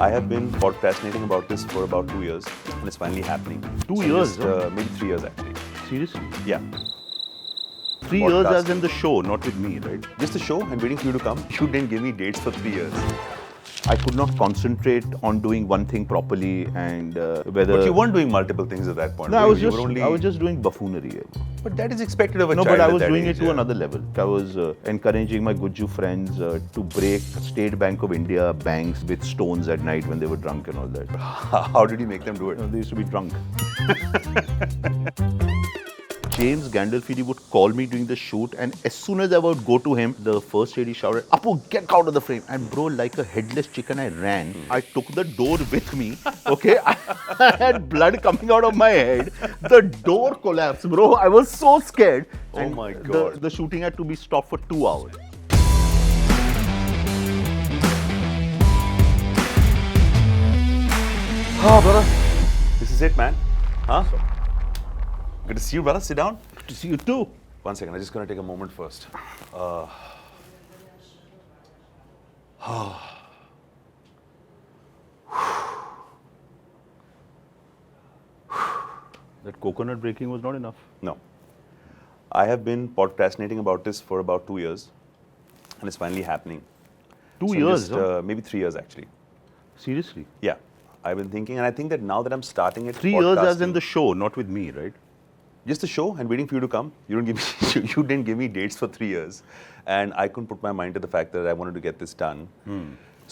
I have been procrastinating about this for about 2 years, and it's finally happening. 2 years? Maybe 3 years actually. Seriously? Yeah. 3 years as in the show, not with me, right? Just the show. I'm waiting for you to come. You didn't give me dates for 3 years. I could not concentrate on doing one thing properly and whether... But you weren't doing multiple things at that point. No, I was You just doing buffoonery. But that is expected of a No, child. but I at was that doing age, it to another level. I was encouraging my Gujju friends to break State Bank of India banks with stones at night when they were drunk and all that. How did you make them do it? They used to be drunk. James Gandolfini would call me during the shoot, and as soon as I would go to him, the first lady shouted, "Apu, get out of the frame!" And bro, like a headless chicken, I ran. I took the door with me. Okay, I had blood coming out of my head. The door collapsed, bro. I was so scared. Oh my God. The shooting had to be stopped for 2 hours. Oh, brother. This is it, man. Huh? Good to see you, brother. Sit down. Good to see you too. One second. I'm just going to take a moment first. That coconut breaking was not enough. No. I have been procrastinating about this for about 2 years, and it's finally happening. 2 So years? maybe 3 years, actually. Seriously? Yeah. I've been thinking, and I think that now that I'm starting it, 3 years as in the show, not with me, right? Just the show and waiting for you to come. You didn't give me dates for 3 years, and I couldn't put my mind to the fact that I wanted to get this done.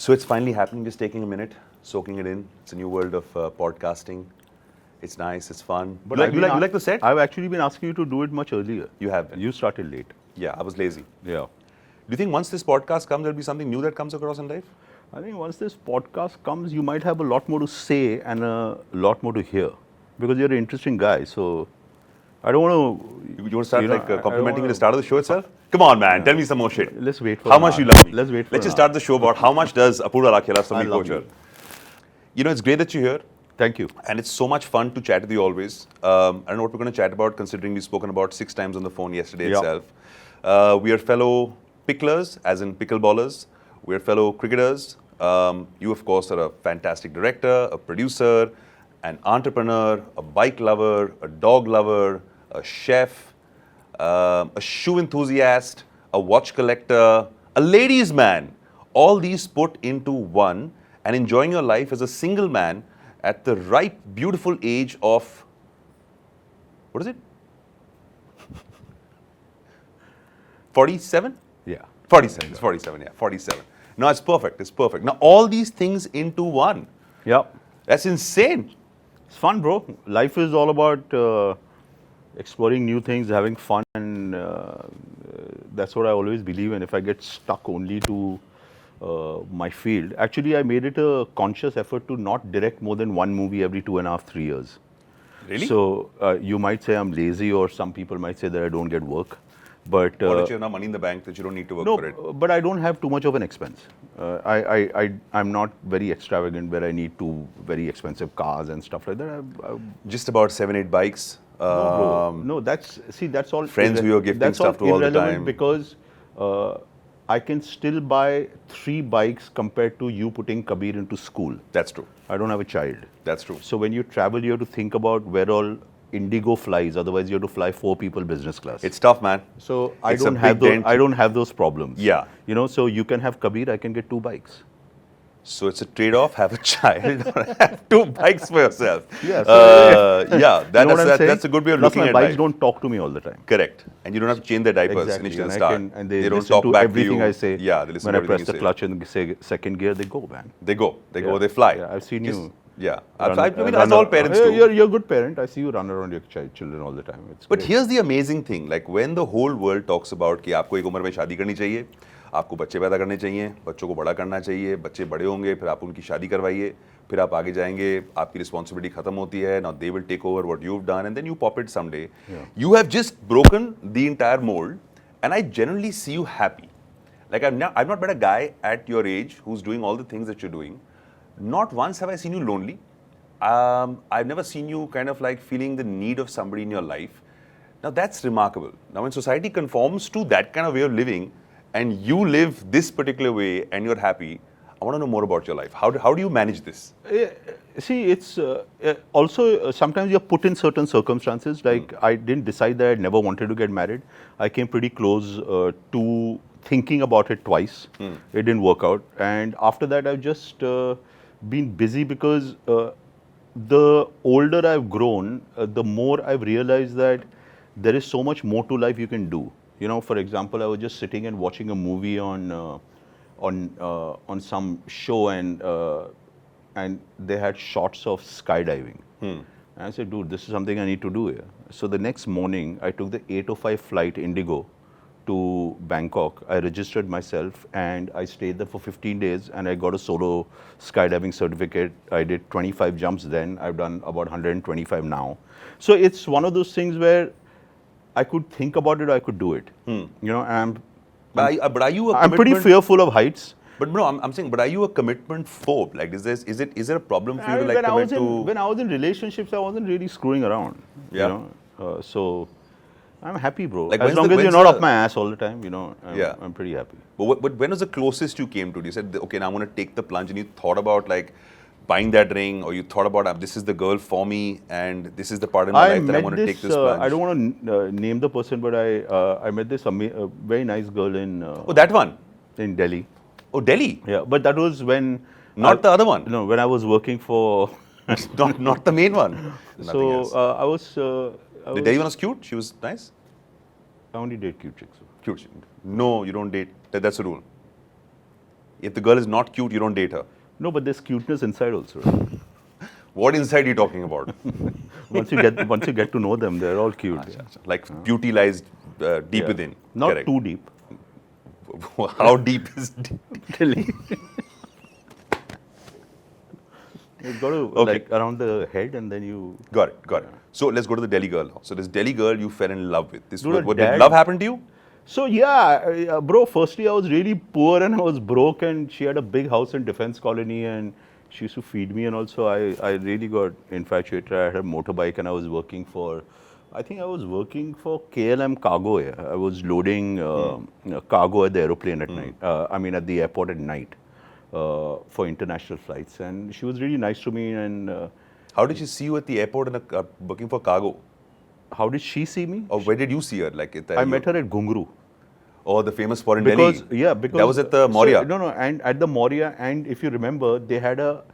So it's finally happening. Just taking a minute, soaking it in. It's a new world of podcasting. It's nice. It's fun. But you like the set? I've actually been asking you to do it much earlier. You have been. You started late. Yeah, I was lazy. Yeah. Do you think once this podcast comes, there'll be something new that comes across in life? I think once this podcast comes, you might have a lot more to say and a lot more to hear, because you're an interesting guy. So I don't want to. You want to start complimenting me at the start of the show itself? Come on, man. Tell me some more shit. Let's wait for how much you love me. Let's wait for Let's just start the show about how much does Apoorva Lakhia love Samir love Kochhar. you. You know, it's great that you're here. Thank you. And it's so much fun to chat with you always. I don't know what we're going to chat about, considering we've spoken about 6 times on the phone yesterday itself. We are fellow picklers, as in pickleballers. We are fellow cricketers. You, of course, are a fantastic director, a producer, an entrepreneur, a bike lover, a dog lover, a chef, a shoe enthusiast, a watch collector, a ladies' man. All these put into one, and enjoying your life as a single man at the ripe, beautiful age of, what is it? 47? Yeah. 47. It's 47, yeah. 47. No, it's perfect. It's perfect. Now, all these things into one. Yeah. That's insane. It's fun, bro. Life is all about exploring new things, having fun, and that's what I always believe in. If I get stuck only to my field, actually, I made it a conscious effort to not direct more than one movie every 2.5, 3 years. Really? So you might say I'm lazy, or some people might say that I don't get work. But or that you have enough money in the bank that you don't need to work for it. No, but I don't have too much of an expense. I'm not very extravagant where I need 2 very expensive cars and stuff like that. Just about 7, 8 bikes. No, that's all. Friends who you're gifting stuff to all the time. Because I can still buy 3 bikes compared to you putting Kabir into school. That's true. I don't have a child. That's true. So when you travel, you have to think about where all Indigo flies. Otherwise, you have to fly 4 people business class. It's tough, man. So I don't have those problems. Yeah. You know, so you can have Kabir, I can get 2 bikes. So it's a trade-off. Have a child or have 2 bikes for yourself. Yeah. Yeah. That's a good way of looking at life. My bikes don't talk to me all the time. Correct. And you don't have to change their diapers Exactly. initially And at the start. and they don't listen talk to back everything to you. I say. Yeah, they listen when to I press everything the you clutch and say second gear, they go, man. They go. They fly. Yeah, I've seen you. Yeah. I mean, as all parents do. You're a good parent. I see you run around your children all the time. It's But great. here's the amazing thing. Like when the whole world talks about कि आपको एक उम्र में शादी करनी चाहिए, आपको बच्चे पैदा करने चाहिए, बच्चों को बड़ा करना चाहिए, बच्चे बड़े होंगे, फिर आप उनकी शादी करवाइए, फिर आप आगे जाएंगे, आपकी रिस्पॉन्सिबिलिटी खत्म होती है, now they will take over what you've done, and then you pop it someday. Yeah. You have just broken the entire mold, and I generally see you happy. Like I've not met a guy at your age who's doing all the things that you're doing. Not once have I seen you lonely. I've never seen you kind of like feeling the need of somebody in your life. Now that's remarkable. Now when society conforms to that kind of way of living, and you live this particular way and you're happy, I want to know more about your life. How do you manage this? See, it's also sometimes you're put in certain circumstances. Like I didn't decide that I never wanted to get married. I came pretty close to thinking about it twice. It didn't work out. And after that, I've just been busy because the older I've grown, the more I've realized that there is so much more to life you can do. You know, for example, I was just sitting and watching a movie on some show, and they had shots of skydiving. And I said, dude, this is something I need to do here. So the next morning, I took the 8:05 flight Indigo to Bangkok. I registered myself and I stayed there for 15 days and I got a solo skydiving certificate. I did 25 jumps then. I've done about 125 now. So it's one of those things where I could think about it or I could do it. You know, But are you a I'm pretty commitment- fearful of heights. But no, I'm saying, but are you a commitment phobe? Like, is there a problem for you to like when commit to? when I was in relationships, I wasn't really screwing around. Yeah. You know? So I'm happy, bro. Like, as when's long the- as you're when's not the- up my ass all the time, you know, Yeah. I'm pretty happy. But when was the closest you came to it? You said, okay, now I'm going to take the plunge, and you thought about like buying that ring, or you thought about this is the girl for me, and this is the part in my life that I want to take this plunge. I don't want to name the person, but I met this very nice girl in Oh, that one. in Delhi. Oh, Delhi. Yeah, but that was when Not the other one. No, when I was working for. not the main one. Nothing So else. I was. The Delhi one was cute. She was nice. I only date cute chicks. Cute. No, you don't date. That's the rule. If the girl is not cute, you don't date her. No, but there's cuteness inside also. What inside are you talking about? once you get to know them, they're all cute. Like beauty lies deep Yeah. within. Not Correct. too deep. How deep is deep? Delhi. You've got to Okay. like around the head and then you. Got it. So let's go to the Delhi girl now. So this Delhi girl you fell in love with. This Dude, what dad- did love happen to you? So yeah, bro. Firstly, I was really poor and I was broke, and she had a big house in Defense Colony, and she used to feed me, and also I really got infatuated. I had a motorbike, and I was working for. I think I was working for KLM Cargo. Yeah. I was loading cargo at the aeroplane at night. I mean, at the airport at night for international flights, and she was really nice to me. And How did she see you at the airport and working for cargo? how did she see me? Or where did you see her? Like I met her at Gungru. Oh, the famous spot in Because Delhi. yeah, because that was at the Maurya. No, and at the Maurya, and if you remember, they had a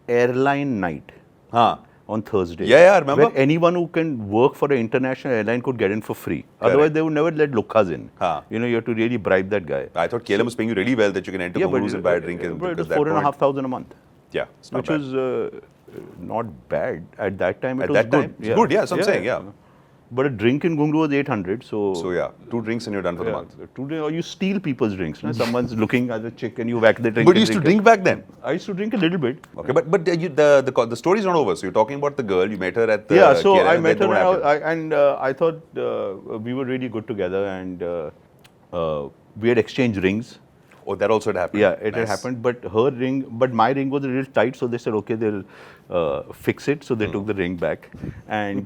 airline night Huh. on Thursday. Yeah, I remember. Where anyone who can work for an international airline could get in for free. Otherwise, they would never let Lukas in. Huh. You know, you have to really bribe that guy. I thought KLM was paying you really well that you can enter Gungrus and buy a drink. But it because was that 4,500 a month, Yeah, it's not which bad. was not bad at that time. It At was that good. time, it's good. Yeah, that's what I'm saying. Yeah. But a drink in Gungru was 800. So yeah, 2 drinks and you're done for the month. Today, or you steal people's drinks. No? Someone's looking at the chick and you whack the drink. But you and used to it. drink back then. I used to drink a little bit. Okay, but the story's not over. So you're talking about the girl. You met her at the Yeah, so KLM, I and met then her what happened? and I thought we were really good together, and we had exchanged rings. Oh, that also had happened. Yeah, it had Nice. happened, but my ring was a little tight, so they said, okay, they'll fix it. So they took the ring back, and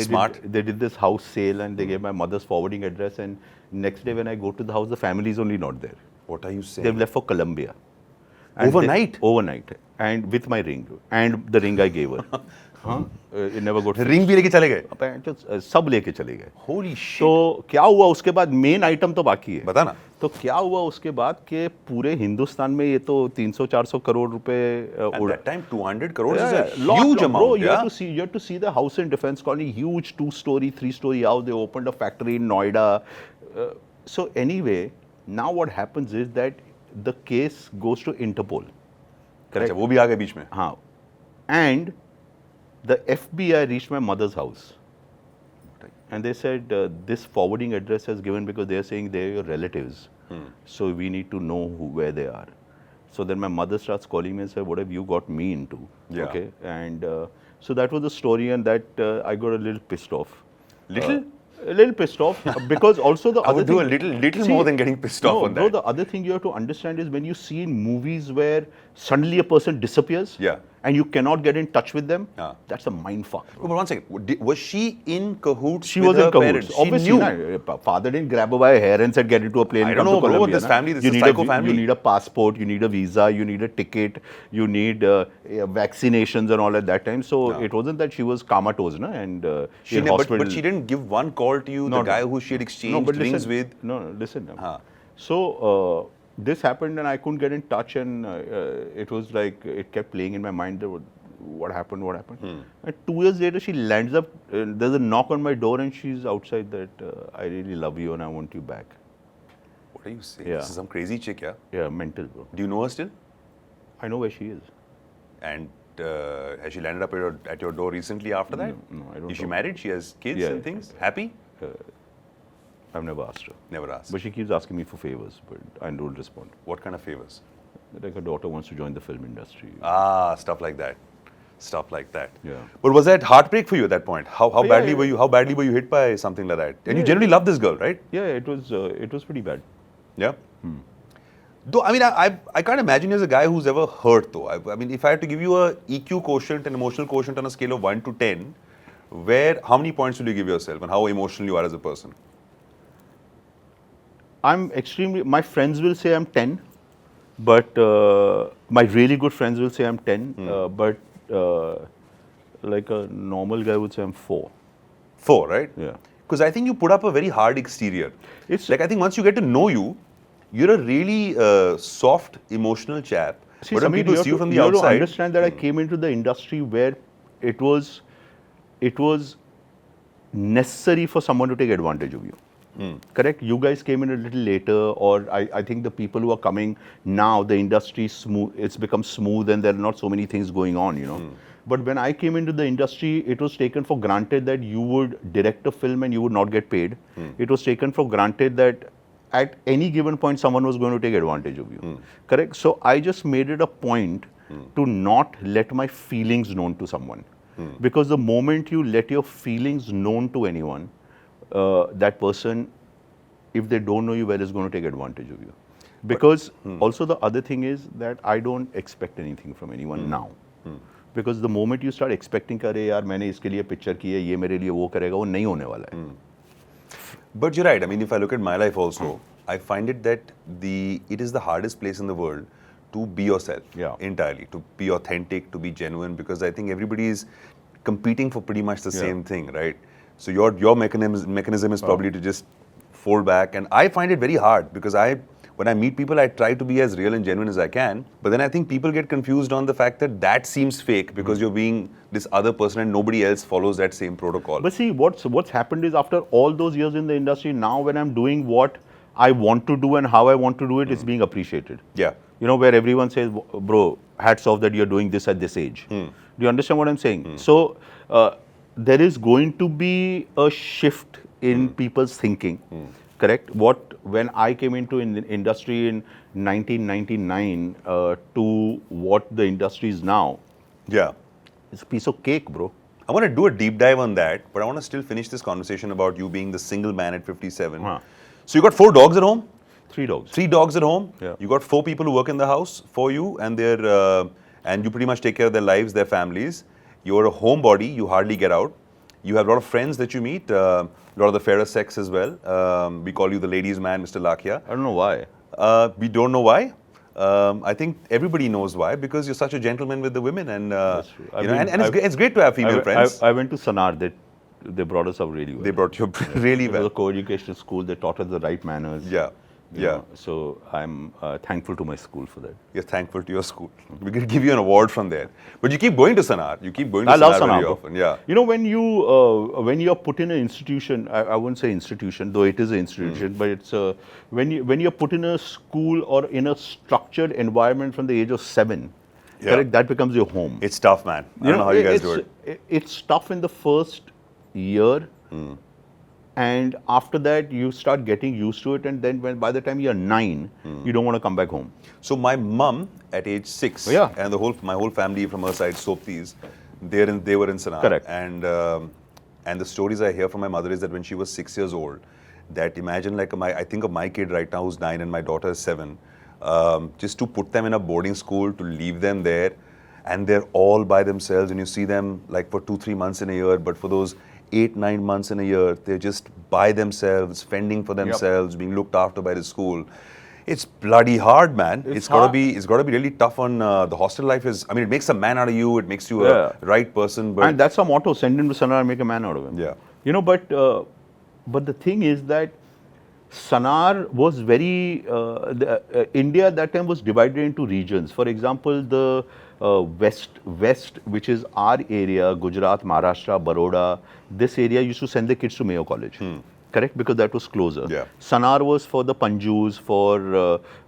Smart. they did this house sale, and they gave my mother's forwarding address. And next day when I go to the house, the family is only not there. What are you saying? They've left for Colombia. Overnight? Overnight, and with my ring and the ring I gave her. It never got. Ring भी लेके चले गए. तो सब लेके चले गए. Holy shit. तो क्या हुआ उसके बाद, मेन आइटम तो बाकी है. बता ना. तो क्या हुआ उसके बाद कि पूरे हिंदुस्तान में ये तो 300-400 करोड़ रुपए At that time, 200 crores Yeah, is a lot, huge bro. amount. You Yeah. have to see the house in Defense Colony, huge 2-story, 3-story house. They opened a factory in Noida. So anyway, now what happens is that the case goes to Interpol. Correct? अच्छा, वो भी आ गए बीच में. हाँ. And the FBI reached my mother's house. And they said, this forwarding address has given because they are saying they are your relatives. So we need to know where they are. So then my mother starts calling me and said, what have you got me into? Yeah. Okay. And so that was the story, and that I got a little pissed off. Little? A little pissed off because also the I other would do a thing- little See, more than getting pissed off on bro, that. the other thing you have to understand is when you see in movies where suddenly a person disappears, Yeah. and you cannot get in touch with them, Ah. that's a mind fuck. Bro. But one second, was she in cahoots She with was her in cahoots. parents? Obviously, she knew. father didn't grab her by her hair and said, get into a plane I and don't come know, to bro. Colombia. This family, this is a you psycho need family. You need a passport, you need a visa, you need a ticket, you need vaccinations and all at that time. So it wasn't that she was comatose, na? And in hospital. But she didn't give one call to you, the guy who she had exchanged rings with. No, listen. Huh. So this happened and I couldn't get in touch, and it was like it kept playing in my mind. What happened? And 2 years later, she lands up. There's a knock on my door, and she's outside that I really love you and I want you back. What are you saying? Yeah. This is some crazy chick, yeah? Yeah, mental, bro. Do you know her still? I know where she is. And has she landed up at your door recently after that? No, I don't Is she know. married? She has kids Yeah. and things? Happy? I've never asked her. Never asked. But she keeps asking me for favors, but I don't respond. What kind of favors? Like her daughter wants to join the film industry. Stuff like that. Stuff like that. Yeah. But was that heartbreak for you at that point? How Yeah, badly yeah. were you? How badly were you hit by something like that? And you Yeah. generally love this girl, right? Yeah, it was pretty bad. Yeah. Though I mean, I can't imagine you as a guy who's ever hurt. Though I mean, if I had to give you a EQ quotient, an emotional quotient on a scale of 1 to 10, how many points will you give yourself, and how emotional you are as a person? My friends will say I'm 10, but my really good friends will say I'm 10, but like a normal guy would say I'm 4. 4, right? Yeah. Because I think you put up a very hard exterior. It's Like I think once you get to know you, you're a really soft, emotional chap. See, but when Samir, people see you from the you have to outside, understand that I came into the industry where it was necessary for someone to take advantage of you. Correct? You guys came in a little later, or I think the people who are coming now, the industry it's become smooth and there are not so many things going on, you know. But when I came into the industry, it was taken for granted that you would direct a film and you would not get paid. It was taken for granted that at any given point, someone was going to take advantage of you. Correct? So I just made it a point to not let my feelings known to someone. Because the moment you let your feelings known to anyone, that person, if they don't know you well, is going to take advantage of you. Because also the other thing is that I don't expect anything from anyone now. Because the moment you start expecting, "Arey yaar, मैंने इसके लिए picture की है, ये मेरे लिए वो करेगा," वो नहीं होने वाला है. But you're right. I mean, if I look at my life also, I find it that it is the hardest place in the world to be yourself entirely, to be authentic, to be genuine, because I think everybody is competing for pretty much the same thing, right? So your mechanism is probably to just fold back, and I find it very hard because when I meet people, I try to be as real and genuine as I can. But then I think people get confused on the fact that seems fake because you're being this other person and nobody else follows that same protocol. But see, what's happened is after all those years in the industry, now when I'm doing what I want to do and how I want to do it, it's being appreciated. Yeah. You know, where everyone says, "Bro, hats off that you're doing this at this age." Do you understand what I'm saying? So there is going to be a shift in people's thinking. Correct? When I came into the industry in 1999 to what the industry is now, Yeah. it's a piece of cake, bro. I want to do a deep dive on that, but I want to still finish this conversation about you being the single man at 57. So you got 4 dogs at home? 3 dogs. 3 dogs at home? Yeah. You got 4 people who work in the house for you, and and you pretty much take care of their lives, their families. You're a homebody. You hardly get out. You have a lot of friends that you meet, a lot of the fairer sex as well. We call you the ladies' man, Mr. Lakhia. I don't know why. We don't know why. I think everybody knows why, because you're such a gentleman with the women, and That's true. you know, and it's great to have female friends. I went to Sanar. They brought us up really well. They brought you up really It was well. a co-educational school. They taught us the right manners. Yeah, you yeah. know. So I'm thankful to my school for that. You're thankful to your school. We could give you an award from there. But you keep going to Sanar. You keep going to I love Sanar very Sanar, bro. often. Yeah. You know, when you're put in an institution, I wouldn't say institution, though it is an institution, but it's when you're put in a school or in a structured environment from the age of 7, correct? That becomes your home. It's tough, man. I don't know how you guys do it. It's tough in the first year, and after that you start getting used to it, and then by the time you're 9, you don't want to come back home. So my mum at age 6, and my whole family from her side, Soptis, they were in Sanar. Correct. And the stories I hear from my mother is that when she was 6 years old, that imagine like I think of my kid right now who's 9 and my daughter is 7, just to put them in a boarding school, to leave them there. and they're all by themselves, and you see them like for 2-3 months in a year, but for those 8-9 months in a year, they're just by themselves, fending for themselves, being looked after by the school. It's bloody hard, man. It's got to be really tough on the hostel life. I mean, it makes a man out of you. It makes you a right person. But and that's our motto: send him to Sanar and make a man out of him. Yeah. You know, but the thing is that Sanar was very India at that time was divided into regions. For example, the west, which is our area, Gujarat, Maharashtra, Baroda. This area used to send the kids to Mayo College. Correct, because that was closer. Yeah. Sanar was for the Panjus, for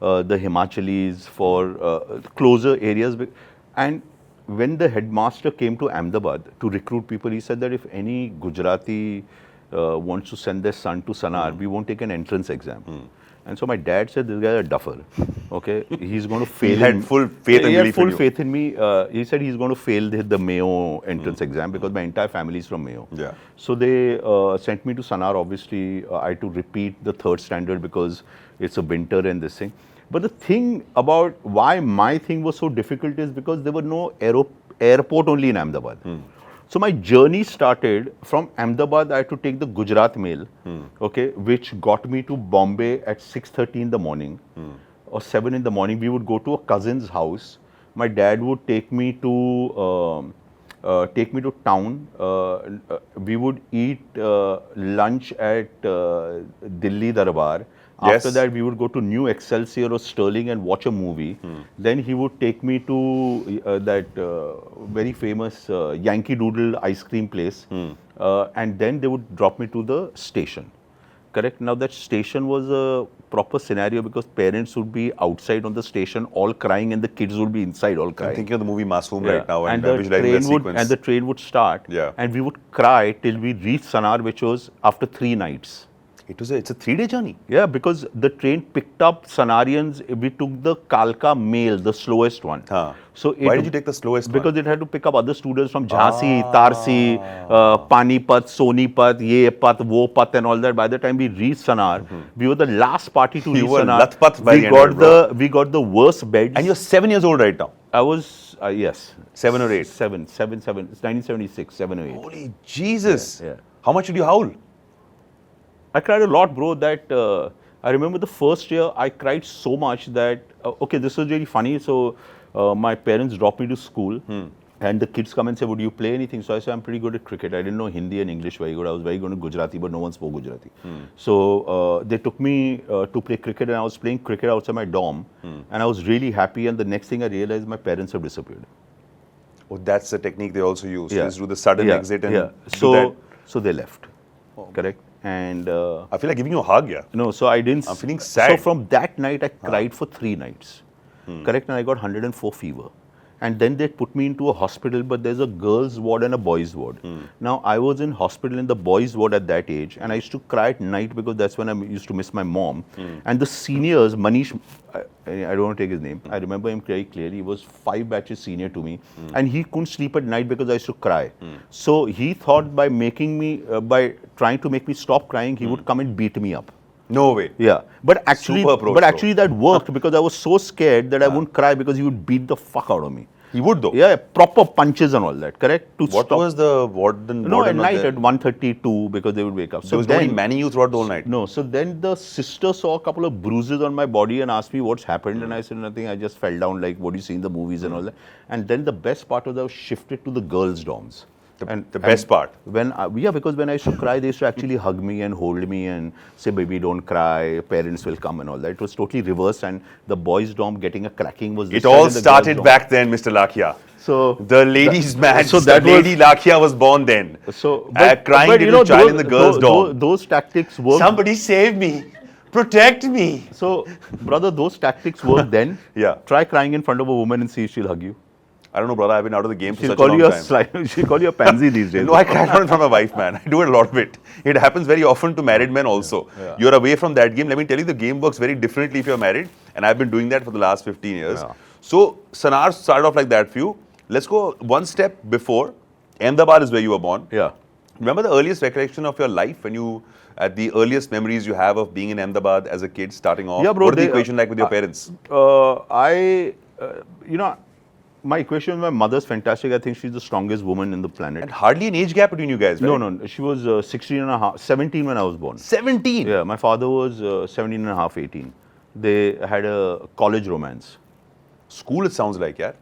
the Himachalis, for closer areas. And when the headmaster came to Ahmedabad to recruit people, he said that if any Gujarati wants to send their son to Sanar, we won't take an entrance exam. And so my dad said, this guy is a duffer. Okay, he's going to fail. He had full faith and belief in you. He had full faith in me. He said he's going to fail the Mayo entrance exam because my entire family is from Mayo. Yeah. So they sent me to Sanar. Obviously, I had to repeat the 3rd standard because it's a winter and this thing. But the thing about why my thing was so difficult is because there were no airport only in Ahmedabad. So my journey started from Ahmedabad. I had to take the Gujarat mail, okay, which got me to Bombay at 6:30 in the morning or 7 in the morning. We would go to a cousin's house. My dad would take me to town. We would eat lunch at Delhi Darbar. After that, we would go to New Excelsior or Sterling and watch a movie. Then he would take me to that very famous Yankee Doodle ice cream place. And then they would drop me to the station. Correct? Now, that station was a proper scenario because parents would be outside on the station all crying and the kids would be inside all crying. I'm thinking of the movie Masoom right now and I'm visualizing that sequence. And the train would start. Yeah. And we would cry till we reached Sanar, which was after 3 nights. It's a 3-day journey. Yeah, because the train picked up Sanarians. We took the Kalka Mail, the slowest one. So why did you take the slowest because one? Because it had to pick up other students from Jhansi, Tarsi, Panipat, Sonipat, Ye Pat, Wo Pat and all that. By the time we reached Sanar, we were the last party to reach Sanar. Latpat by We got the worst beds. And you're 7 years old right now. I was, yes. 7 or 8? 7. It's 1976, 7 or 8. Holy Jesus. Yeah. How much did you howl? I cried a lot, bro, that I remember the first year I cried so much that, okay, this was really funny. So my parents dropped me to school and the kids come and say, would you play anything? So I said, I'm pretty good at cricket. I didn't know Hindi and English very good. I was very good at Gujarati, but no one spoke Gujarati. So they took me to play cricket and I was playing cricket outside my dorm and I was really happy. And the next thing I realized, my parents have disappeared. Oh, that's the technique they also use. Yeah. They just do the sudden exit and so, do that. So they left, correct? And I feel like giving you a hug, yeah. No, so I didn't. I'm feeling sad. So from that night, I cried for 3 nights. Correct? And I got 104 fever. And then they put me into a hospital, but there's a girls' ward and a boys' ward. Now, I was in hospital in the boys' ward at that age, and I used to cry at night because that's when I used to miss my mom. And the seniors, Manish, I don't want to take his name. I remember him very clearly. He was 5 batches senior to me, and he couldn't sleep at night because I used to cry. So he thought by trying to make me stop crying, he would come and beat me up. No way. Yeah, but actually, that worked because I was so scared that I wouldn't cry because he would beat the fuck out of me. He would though? Yeah, proper punches and all that, correct? What was the warden? No, at night at 1:32 because they would wake up. So there was nobody manning you throughout the whole night? No, so then the sister saw a couple of bruises on my body and asked me what's happened and I said nothing, I just fell down like what you see in the movies and all that. And then the best part was I was shifted to the girls' dorms. The best part? Because when I used to cry, they used to actually hug me and hold me and say, baby, don't cry, parents will come and all that. It was totally reversed and the boys' dorm getting a cracking was this. It all started back then, Mr. Lakhia. So the ladies' match, so that Lady Lakhia was born then. So, crying little child in the girls' dorm. Those tactics worked. Somebody save me. Protect me. So, brother, those tactics worked then. Yeah. Try crying in front of a woman and see if she'll hug you. I don't know, brother. I've been out of the game for such a long time. She'll call you a pansy these days. No, I cry not in front of my wife, man. I do it a lot of it. It happens very often to married men also. Yeah. You're away from that game. Let me tell you, the game works very differently if you're married. And I've been doing that for the last 15 years. Yeah. So, Sanar started off like that for you. Let's go one step before. Ahmedabad is where you were born. Yeah. Remember the earliest recollection of your life when you, at the earliest memories you have of being in Ahmedabad as a kid starting off? Yeah, bro. What is the equation like with your parents? My equation with my mother's fantastic. I think she's the strongest woman in the planet. And hardly an age gap between you guys, right? No. She was 16 and a half, 17 when I was born. 17? Yeah, my father was 17 and a half, 18. They had a college romance. School, it sounds like, yeah?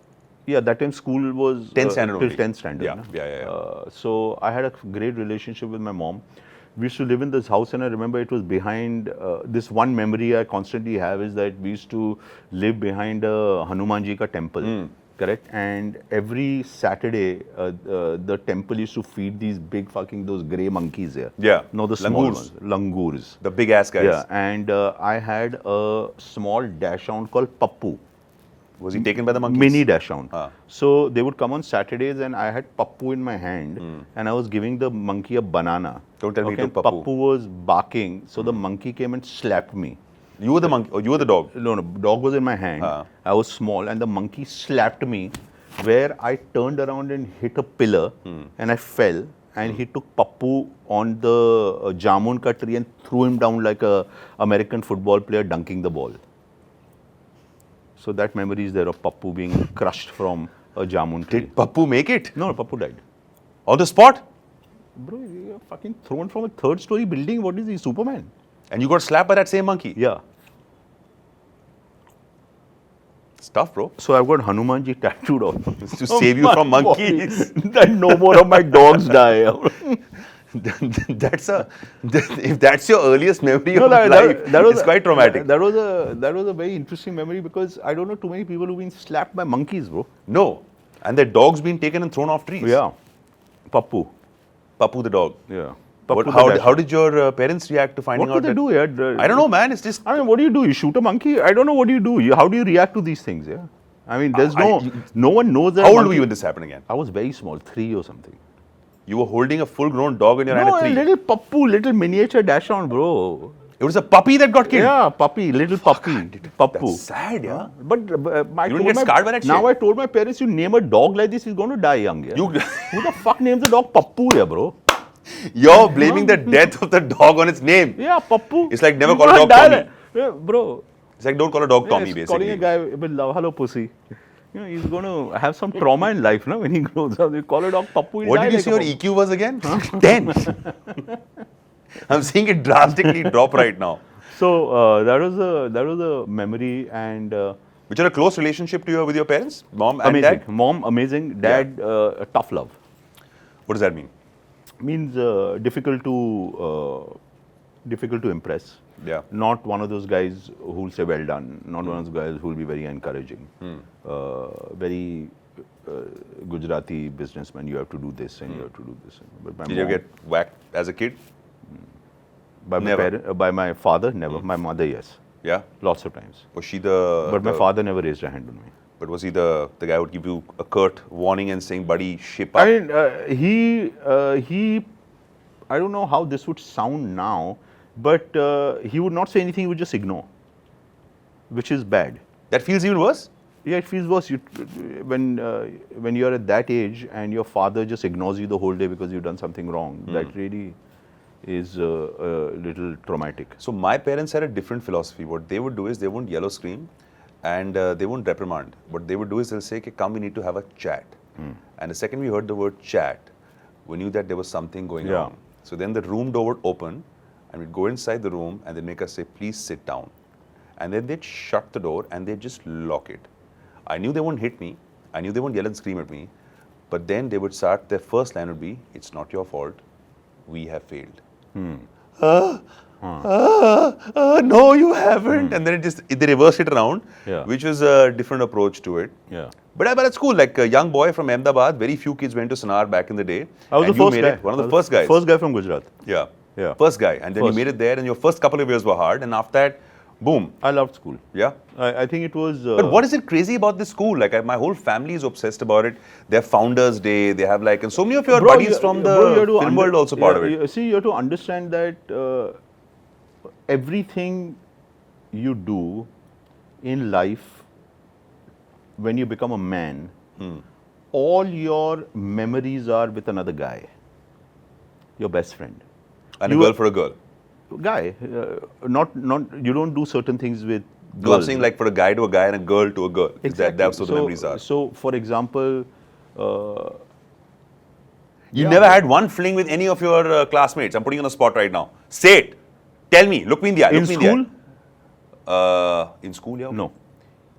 Yeah, that time school was 10th standard till only. 10th standard. Yeah, na? yeah. So I had a great relationship with my mom. We used to live in this house, and I remember it was behind this one memory I constantly have is that we used to live behind a Hanumanji ka temple. Correct? And every Saturday, the temple used to feed these big fucking those grey monkeys there. Yeah. No, the small Langurs. ones. Langurs. The big ass guys. Yeah, and I had a small dachshund called Pappu. Was he taken by the monkeys? Mini dachshund. Ah. So they would come on Saturdays, and I had Pappu in my hand, and I was giving the monkey a banana. Don't tell me you and took Pappu. Pappu was barking, so the monkey came and slapped me. You were the monkey, or you were the dog? No, dog was in my hand. I was small, and the monkey slapped me, where I turned around and hit a pillar, and I fell. And he took Pappu on the jamun ka tree and threw him down like a American football player dunking the ball. So that memory is there of Pappu being crushed from a jamun tree. Did Pappu make it? No, Pappu died. On the spot? Bro, you're fucking thrown from a third-story building. What is he, Superman? And you got slapped by that same monkey? Yeah. It's tough, bro. So I've got Hanumanji tattooed on. To save you from monkeys. That no more of my dogs die. If that's your earliest memory of life, it's quite traumatic. That was a very interesting memory because I don't know too many people who've been slapped by monkeys, bro. No. And their dog's been taken and thrown off trees. Yeah. Pappu. Pappu the dog. Yeah. How did your parents react to finding What out do they do, yeah? I don't know, man. It's just... I mean, what do you do? You shoot a monkey? I don't know what do you do. How do you react to these things, yeah? I mean, there's no one knows that. How old were you when this happened again? I was very small, 3 or something. You were holding a full-grown dog in your hand at 3? No, a little Pappu, little miniature dachshund, bro. It was a puppy that got killed? Yeah, puppy, little puppy. Pappu. That's sad, yeah. But You didn't get scarred by that shit? now I told my parents, you name a dog like this, he's going to die young. Yeah? Who the fuck names a dog Pappu, yeah, bro? You're blaming the death of the dog on its name. Yeah, Pappu. It's like never He's call a gonna dog die Tommy. like- Yeah, bro. It's like don't call a dog Tommy, It's basically. calling a guy with love, hello pussy. You know, he's going to have some trauma in life, no? When he grows up, you call a dog Pappu. he'll What die did you like say a your Pappu. EQ was again? 10. I'm seeing it drastically drop right now. So that was a memory and Which are a close relationship to with your parents? Mom and amazing. dad? Mom amazing. Dad tough love. What does that mean? Means difficult to impress. Yeah. Not one of those guys who'll say well done. Not one of those guys who'll be very encouraging. Very Gujarati businessman. You have to do this and you have to do this. But my Did you mom, get whacked as a kid? by my Never. by my father? Never. My mother, yes. Yeah. Lots of times. Was she the... But my father never raised a hand on me. But was he the guy who would give you a curt warning and saying, buddy, ship up? I mean, he, I don't know how this would sound now, but he would not say anything, he would just ignore, which is bad. That feels even worse? Yeah, it feels worse. When you're at that age and your father just ignores you the whole day because you've done something wrong, that really is a little traumatic. So my parents had a different philosophy. What they would do is they wouldn't yellow scream and they wouldn't reprimand. What they would do is they'll say, okay, come, we need to have a chat. And the second we heard the word chat, we knew that there was something going Yeah. on. So then the room door would open and we'd go inside the room and they'd make us say, please sit down. And then they'd shut the door and they'd just lock it. I knew they wouldn't hit me. I knew they wouldn't yell and scream at me. But then they would start, their first line would be, it's not your fault. We have failed. No, you haven't. And then they reversed it around, which was a different approach to it. Yeah. But at school, like a young boy from Ahmedabad, very few kids went to Sanar back in the day. I was and the you first made guy. it one of the first guys. First guy from Gujarat. Yeah. Yeah. First guy. And then you First. made it there and your first couple of years were hard. And after that, boom. I loved school. Yeah. I think it was. But what is it crazy about this school? Like my whole family is obsessed about it. Their Founders Day, they have like, and so many of your buddies from the film world also part of it. See, you have to understand that everything you do in life, when you become a man, all your memories are with another guy, your best friend. And a girl for a girl. Guy, not you don't do certain things with No, I'm saying like for a guy to a guy and a girl to a girl. Exactly. That's what the memories are. So, for example, You never had one fling with any of your classmates. I'm putting you on the spot right now. Say it. Tell me. Look me in the eye. in school, In school, yeah. Okay. no.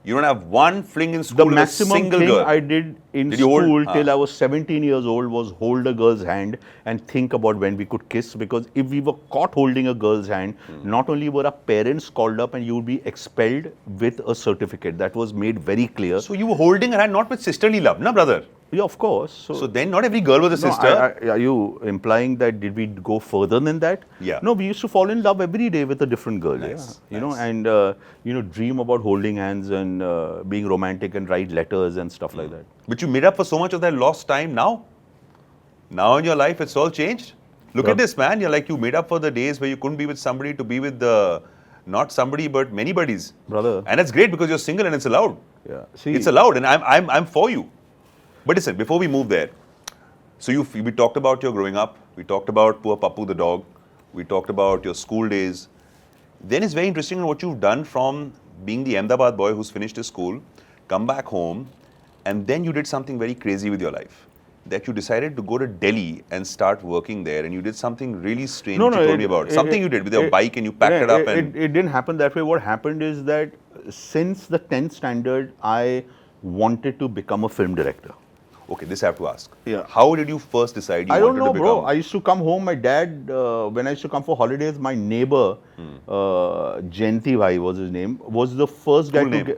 You don't have one fling in The school with a maximum single thing girl. I did in Did you hold? school till I was 17 years old was hold a girl's hand and think about when we could kiss, because if we were caught holding a girl's hand, not only were our parents called up and you would be expelled with a certificate. That was made very clear. So you were holding her hand not with sisterly love, na brother? Yeah, of course. So then not every girl was a No, sister. are you implying that did we go further than that? Yeah. No, we used to fall in love every day with a different girl. Nice, Yeah. You know, nice. and dream about holding hands and being romantic and write letters and stuff like that. But you made up for so much of that lost time now. Now in your life, it's all changed. Look Yeah. at this, man. You're like, you made up for the days where you couldn't be with somebody to be with not somebody, but many buddies. Brother. And that's great because you're single and it's allowed. Yeah. See, It's allowed, and I'm for you. But listen, before we move there, so we talked about your growing up. We talked about poor Pappu the dog. We talked about your school days. Then it's very interesting what you've done from being the Ahmedabad boy who's finished his school, come back home, and then you did something very crazy with your life. That you decided to go to Delhi and start working there, and you did something really strange which you told me about. Something you did with your bike and you packed it up and... It didn't happen that way. What happened is that since the 10th standard, I wanted to become a film director. Okay, this I have to ask. Yeah. How did you first decide you I wanted don't know, to become... bro. I used to come home. My dad, when I used to come for holidays, my neighbor, Jayanti Bhai was his name, was the first guy Full name? to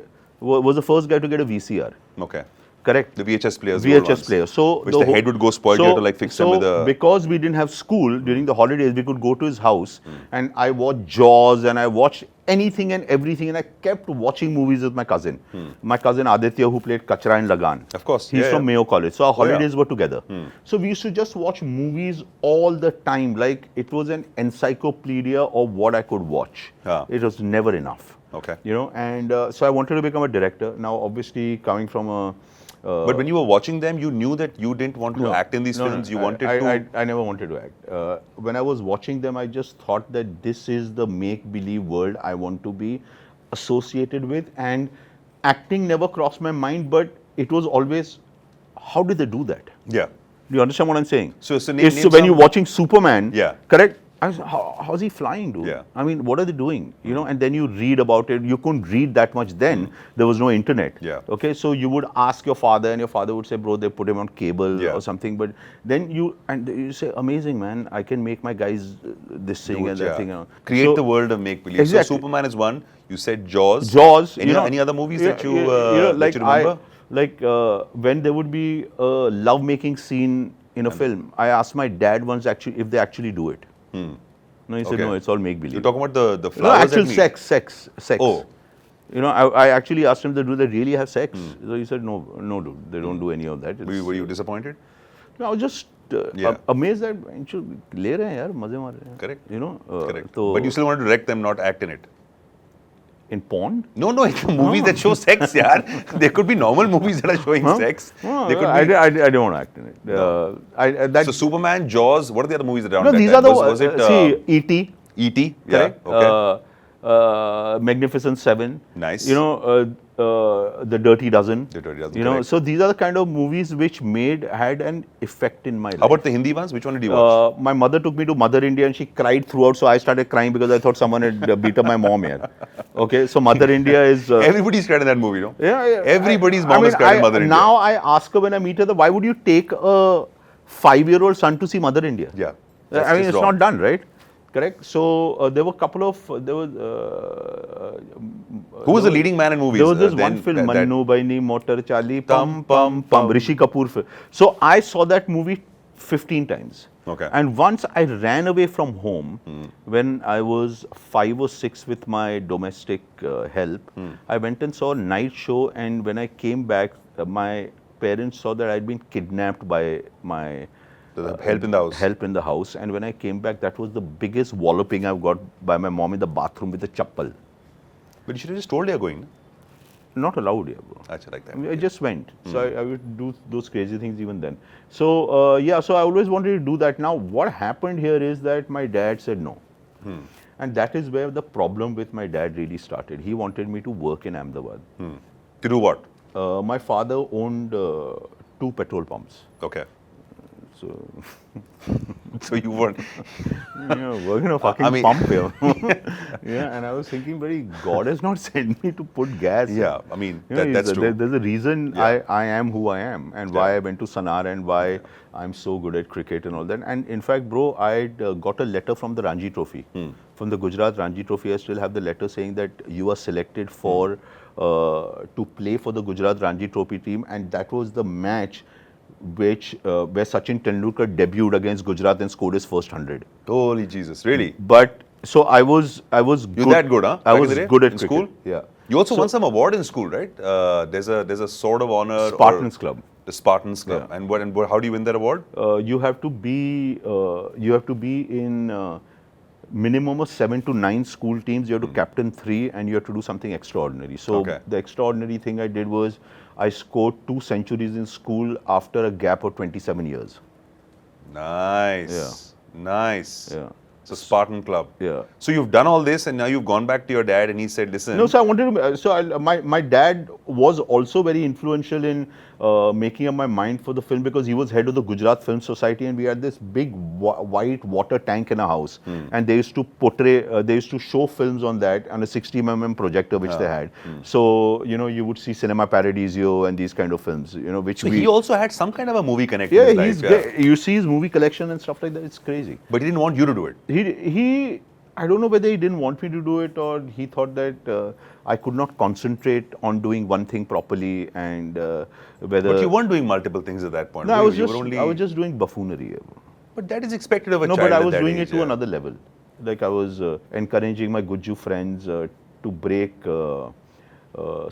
get a VCR. Okay. Correct. The VHS players. the old VHS ones, player. So which the head would go spoiled, you had to like fix them with a... because we didn't have school during the holidays, we could go to his house and I watched Jaws and I watched anything and everything, and I kept watching movies with my cousin. My cousin Aditya, who played Kachra in Lagan. Of course. He's yeah, from yeah. Mayo College. So our Oh, yeah. holidays were together. So we used to just watch movies all the time. Like it was an encyclopedia of what I could watch. Ah. It was never enough. Okay. And so I wanted to become a director. Now, obviously, coming from a But when you were watching them, you knew that you didn't want to act in these films. You wanted to... I never wanted to act. When I was watching them, I just thought that this is the make-believe world I want to be associated with. And acting never crossed my mind, but it was always, how did they do that? Yeah. Do you understand what I'm saying? So name when some- you're watching Superman, Yeah. correct? I was, how's he flying, dude? Yeah. I mean, what are they doing? And then you read about it. You couldn't read that much then. There was no internet. Yeah. Okay, so you would ask your father, and your father would say, bro, they put him on cable Yeah. or something. But then you say, amazing, man, I can make my guys this thing and that Yeah. thing. Create So- the world of make-believe. Exactly. So Superman is one. You said Jaws. Jaws. Any other movies that you remember? When there would be a love-making scene in a film, I asked my dad once if they actually do it. No, he said, Okay. no, it's all make-believe. You're talking about the No, flowers actual that meet? sex. Oh. I actually asked him, do they really have sex? So he said, no, dude, they don't do any of that. Were you disappointed? No, I was just Yeah. amazed that ले रहे हैं यार, मजे मार रहे हैं. Correct. Correct. So But you still wanted to direct them, not act in it. in porn? No, it's movies that show sex, yaar. There could be normal movies that are showing sex. No, There could I be... didn't want to act in it. So Superman, Jaws, what are the other movies that are on No, that these time? are the Was it see, E.T. E.T.? Correct. Yeah, okay. Magnificent Seven. Nice. The Dirty Dozen. The Dirty Dozen, correct. So these are the kind of movies which had an effect in my life. How about the Hindi ones? Which one did you watch? My mother took me to Mother India and she cried throughout, so I started crying because I thought someone had beat up my mom here. Okay, so Mother India is... Everybody's cried in that movie, no? Yeah. Everybody's mom is cried in Mother India. Now I ask her when I meet her, why would you take a 5-year-old son to see Mother India? Yeah. I mean, it's wrong. not done, right? Correct. So there were a couple of Who was the leading man in movies? There was this then one film, that- Mannu Baini Motor Chali Pam Pam Pam. Pam, Rishi Kapoor film. So I saw that movie 15 times. Okay. And once I ran away from home when I was 5 or 6 with my domestic help. I went and saw a night show, and when I came back, my parents saw that I'd been kidnapped by my The help in the house. help in the house. And when I came back, that was the biggest walloping I've got by my mom in the bathroom with a chappal. But you should have just told you're going. Not allowed here, bro. Achha, like that. I mean, I just went. So I would do those crazy things even then. So, so I always wanted to do that. Now, what happened here is that my dad said no. And that is where the problem with my dad really started. He wanted me to work in Ahmedabad. To do what? My father owned 2 petrol pumps. Okay. So, So you weren't. working a fucking I mean- pump here. Yeah, and I was thinking, buddy, God has not sent me to put gas. Yeah, I mean, You know, that's true. There's a reason Yeah. I am who I am and why Yeah. I went to Sanar and why I'm so good at cricket and all that. And in fact, bro, I got a letter from the Ranji Trophy. From the Gujarat Ranji Trophy, I still have the letter saying that you are selected for to play for the Gujarat Ranji Trophy team, and that was the match where Sachin Tendulkar debuted against Gujarat and scored his first 100. Holy Jesus, really? But so I was good. You're that good, huh? I Back in was the day? good at In cricket. school? Yeah. You also So- won some award in school, right? There's a sword of honor. or- Spartans Club. The Spartans Club. Yeah. And how do you win that award? You have to be in minimum of 7 to 9 school teams. You have to captain 3, and you have to do something extraordinary. So Okay. the extraordinary thing I did was I scored 2 centuries in school after a gap of 27 years. Nice. Nice. Yeah. So Spartan Club. Yeah. So you've done all this, and now you've gone back to your dad, and he said, "Listen." No, so I wanted to. My dad was also very influential in making up my mind for the film because he was head of the Gujarat Film Society, and we had this big white water tank in our house, and they used to they used to show films on that on a 60 mm projector which they had. So you would see Cinema Paradiso and these kind of films, which So we. he also had some kind of a movie connect Yeah, in his he's life. great. You see his movie collection and stuff like that. It's crazy. But he didn't want you to do it. He I don't know whether he didn't want me to do it or he thought that I could not concentrate on doing one thing properly and whether. But you weren't doing multiple things at that point. No, were I you? was You were just only. I was just doing buffoonery. But that is expected of a No, child. but I at was that doing age, it to yeah. another level. Like I was encouraging my Guju friends to break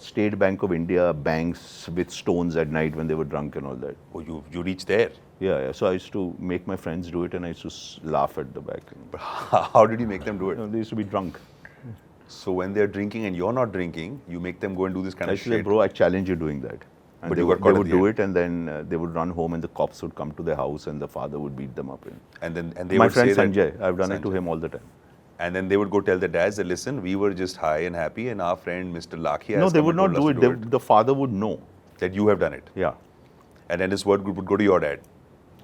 State Bank of India banks with stones at night when they were drunk and all that. Oh, you reached there. Yeah. So I used to make my friends do it, and I used to laugh at the back. But how did you make them do it? They used to be drunk. So when they're drinking and you're not drinking, you make them go and do this kind I of said, shit. bro, I challenge you doing that. And But they you would, got caught they at would the do end. it, and then they would run home, and the cops would come to their house, and the father would beat them up. And they My would friend say that- Sanjay, I've done it to Sanjay. him all the time. And then they would go tell their dads that, listen, we were just high and happy, and our friend Mr. Lakhia No, has they come would and not told do us it. to The father would know. That you have done it. Yeah. And then this word would go to your dad.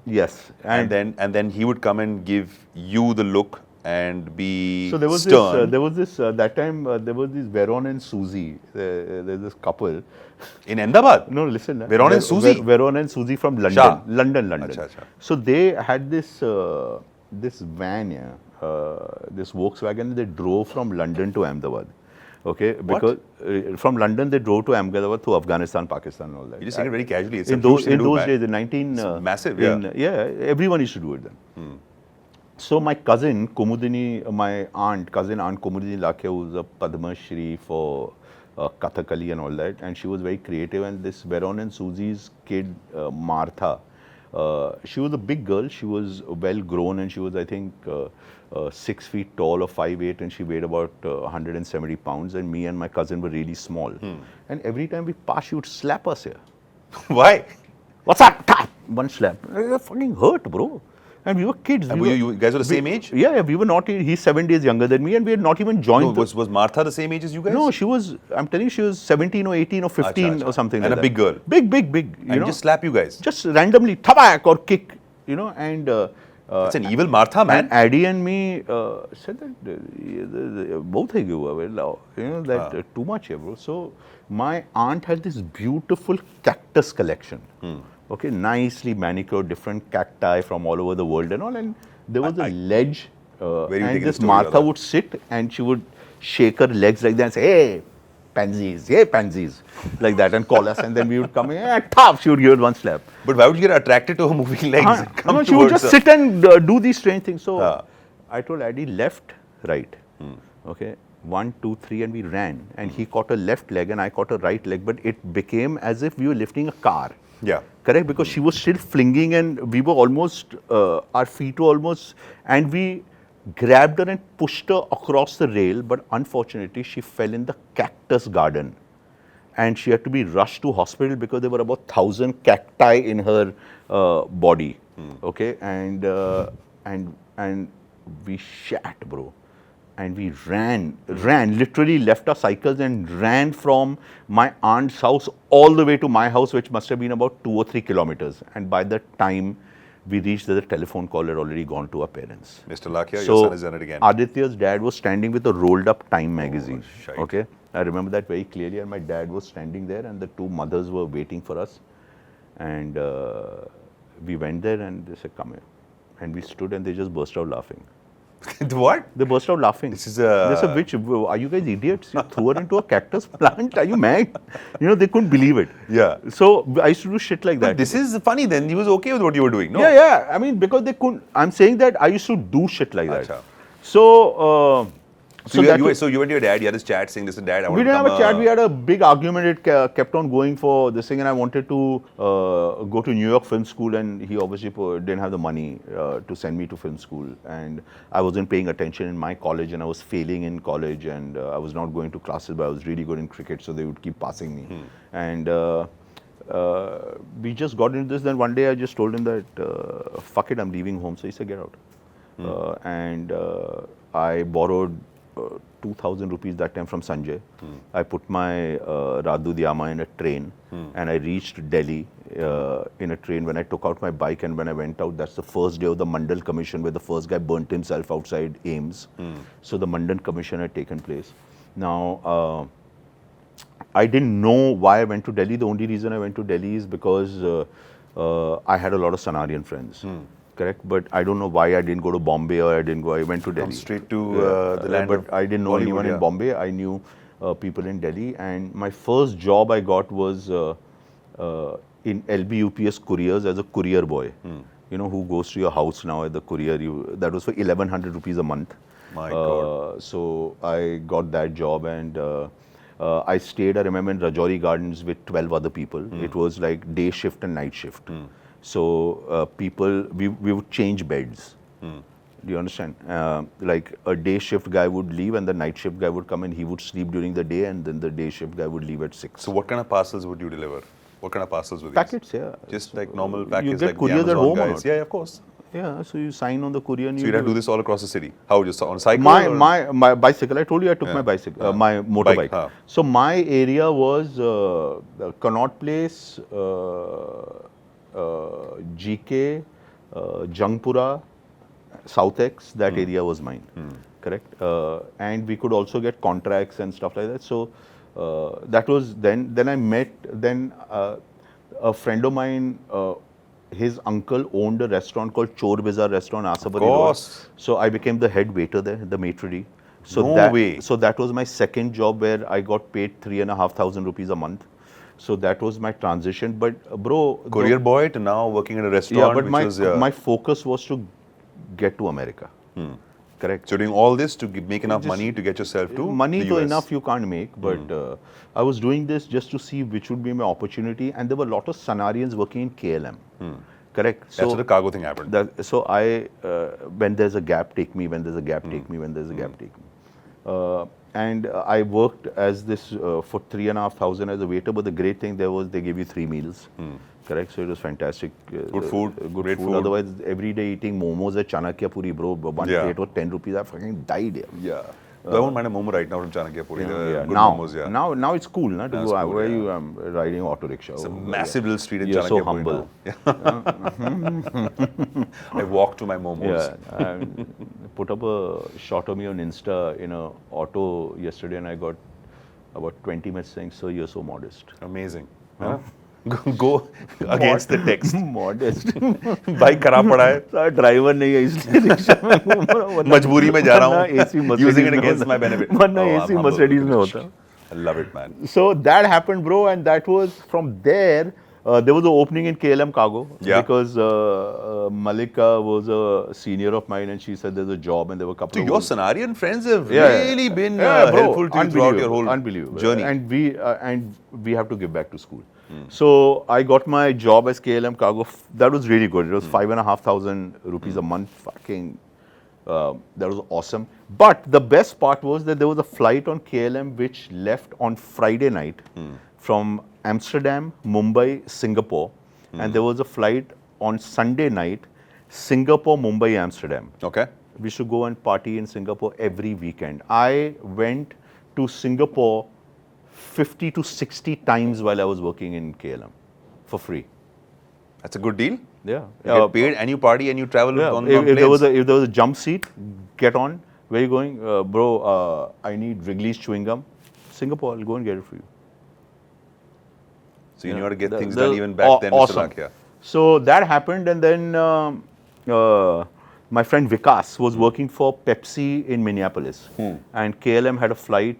Yes. And then he would come and give you the look and be So there was stern. that time there was this Veron and Susie. There's this couple. In Ahmedabad? No, listen. Veron and Susie? Veron and Susie from London. Shah. London. Acha, acha. So they had this van, this Volkswagen. They drove from London to Ahmedabad. Okay, because from London they drove to Ahmedabad to Afghanistan, Pakistan, and all that. You just saying it very casually. It's in a those huge thing to do, man. days, in 19 massive, everyone used to do it then. So my cousin Kumudini, my cousin aunt Kumudini Lakhia, who's a Padma Shri for Kathakali and all that, and she was very creative. And this Veron and Susie's kid Martha, she was a big girl. She was well grown, and she was, I think, 6 feet tall or 5'8", and she weighed about 170 pounds. And me and my cousin were really small. And every time we passed, she would slap us here. Why? What's up? Tap! One slap. It fucking hurt, bro. And we were kids. And We you guys were the same age? Yeah, we were not. He's 7 days younger than me, and we had not even joined. No, was Martha the same age as you guys? No, she was. I'm telling you, she was 17 or 18 or 15 Acha. or something And like a that. big girl. Big. You And know, just slap you guys. just randomly, thabak or kick. And It's an evil Martha, man. and Addie and me said that both hai hua, that too much here, bro. So my aunt had this beautiful cactus collection. Okay, nicely manicured, different cacti from all over the world and all. And there was a ledge, Where you and taking this the story Martha of that? would sit and she would shake her legs like that and say, hey, pansies, like that, and call us. And then we would come in, tough, she would give it one slap. But why would you get attracted to her moving legs? and come No, she would towards just her? sit and do these strange things. So I told Addie, left, right. Okay, 1, 2, 3, and we ran. And he caught a left leg and I caught a right leg. But it became as if we were lifting a car. Yeah. Correct? Because she was still flinging and we were almost, our feet were almost, and we grabbed her and pushed her across the rail. But unfortunately, she fell in the cactus garden. And she had to be rushed to hospital because there were about 1,000 cacti in her body. Okay, and we shat, bro. and we ran, literally left our cycles and ran from my aunt's house all the way to my house, which must have been about 2 or 3 kilometers. And by the time we reached there, the telephone call had already gone to our parents. Mr. Lakhia, So your son has done it again. Aditya's dad was standing with a rolled up Time magazine. shite. Okay, I remember that very clearly. And my dad was standing there, and the two mothers were waiting for us. And we went there, and they said, "Come here." And we stood, and they just burst out laughing. What? They burst out laughing. This is They said, "Which? Are you guys idiots? You threw her into a cactus plant? Are you mad?" You know, they couldn't believe it. Yeah. So I used to do shit like that. But this is funny then. He was okay with what you were doing, no? Yeah, yeah. I mean, because they couldn't. I'm saying that I used to do shit like that. Acha. So, So, that you was- went to your dad, you had this chat saying, listen, Dad, I want we to didn't have become a chat. We had a big argument. It kept on going for this thing, and I wanted to go to New York Film School, and he obviously didn't have the money to send me to film school, and I wasn't paying attention in my college, and I was failing in college, and I was not going to classes, but I was really good in cricket, so they would keep passing me, and we just got into this. Then one day I just told him that fuck it, I'm leaving home. So he said, get out, and I borrowed 2,000 rupees that time from Sanjay. I put my Radu Diyama in a train, and I reached Delhi in a train. When I took out my bike and when I went out, that's the first day of the Mandal Commission, where the first guy burnt himself outside AIMS. So the Mandal Commission had taken place. Now, I didn't know why I went to Delhi. The only reason I went to Delhi is because I had a lot of Sanarian friends. Correct, but I don't know why I didn't go to Bombay or I didn't go. I went to Delhi. Come straight to the land but of I didn't know Bollywood, anyone yeah. in Bombay. I knew people in Delhi, and my first job I got was in LBUPS couriers as a courier boy. You know, who goes to your house now at the courier. That was for 1,100 rupees a month. My God. So I got that job, and I stayed, I remember, in Rajouri Gardens with 12 other people. It was like day shift and night shift. So we would change beds. Do you understand? Like a day shift guy would leave and the night shift guy would come and he would sleep during the day, and then the day shift guy would leave at 6. So what kind of parcels would you deliver? What kind of parcels were these? Packets, yeah. Just like normal packets, get like the couriers at Amazon home or guys. not? Yeah, of course. Yeah, so you sign on the courier and So you you'd have to do this all across the city. How, just on a cycle? my bicycle. I told you I took my bicycle, my motorbike. Bike, So my area was Connaught Place, GK, Jangpura, South X. That area was mine. Correct. And we could also get contracts and stuff like that. So that was then. Then I met a friend of mine. His uncle owned a restaurant called Chor Bazaar Restaurant, Asabari Road. course. So I became the head waiter there, the maitre d'. So No way. So that was my second job where I got paid 3,500 rupees a month. So that was my transition. But bro, Courier boy to now working in a yeah, restaurant, but which was... my focus was to get to America. Correct. So doing all this to make enough money to get yourself to Money the though US. enough you can't make, but I was doing this just to see which would be my opportunity, and there were a lot of Sanarians working in KLM. Correct. That's So where the cargo thing happened. so I, when there's a gap, take me. When there's a gap, take me. When there's a gap, take me. And I worked as this for 3,500 as a waiter. But the great thing there was they gave you 3 meals. Correct. So it was fantastic. Good food, Good great food. food. Otherwise, every day eating momos at Chanakya Puri, bro. One Yeah. plate was 10 rupees. I fucking died here. Yeah. I won't mind a momo right now from Chanakya Puri. Yeah. Good Now, momos, yeah. now it's cool, na, to Now go it's cool, where yeah. you riding auto rickshaw. It's a massive little street in You're Chanakya so Puri humble. now. I walk to my momos. Yeah, I put up a shot of me on Insta in a auto yesterday, and I got about 20 minutes saying, "Sir, you're so modest." Amazing. Huh? Go against the text. Modest. Bike खराब पड़ा है. Sir driver नहीं है इसलिए rickshaw में घूम रहा हूँ, वरना- मजबूरी में जा रहा हूँ. वरना AC Mercedes Using it में against होता। my benefit. वरना Oh, I'm AC humble. Mercedes में होता। I love it, man. So that happened, bro, and that was from there. There was an opening in KLM Cargo Yeah. because Malika was a senior of mine, and she said there's a job, and there were a couple So of your Sanarian friends have Yeah. really been Yeah, bro, helpful to you throughout your whole unbelievable. journey. And we have to give back to school. So I got my job as KLM Cargo. That was really good. It was 5,500 rupees a month. Fucking, that was awesome. But the best part was that there was a flight on KLM which left on Friday night from Amsterdam, Mumbai, Singapore, and there was a flight on Sunday night, Singapore, Mumbai, Amsterdam. Okay. We used to go and party in Singapore every weekend. I went to Singapore 50 to 60 times while I was working in KLM for free. That's a good deal. Yeah. You get paid and you party and you travel on if planes. if there was a jump seat, get on. Where are you going? Bro, I need Wrigley's chewing gum. Singapore, I'll go and get it for you. So you know how to get things done even back then, awesome. Mr. Lakhia. So that happened, and then my friend Vikas was working for Pepsi in Minneapolis, and KLM had a flight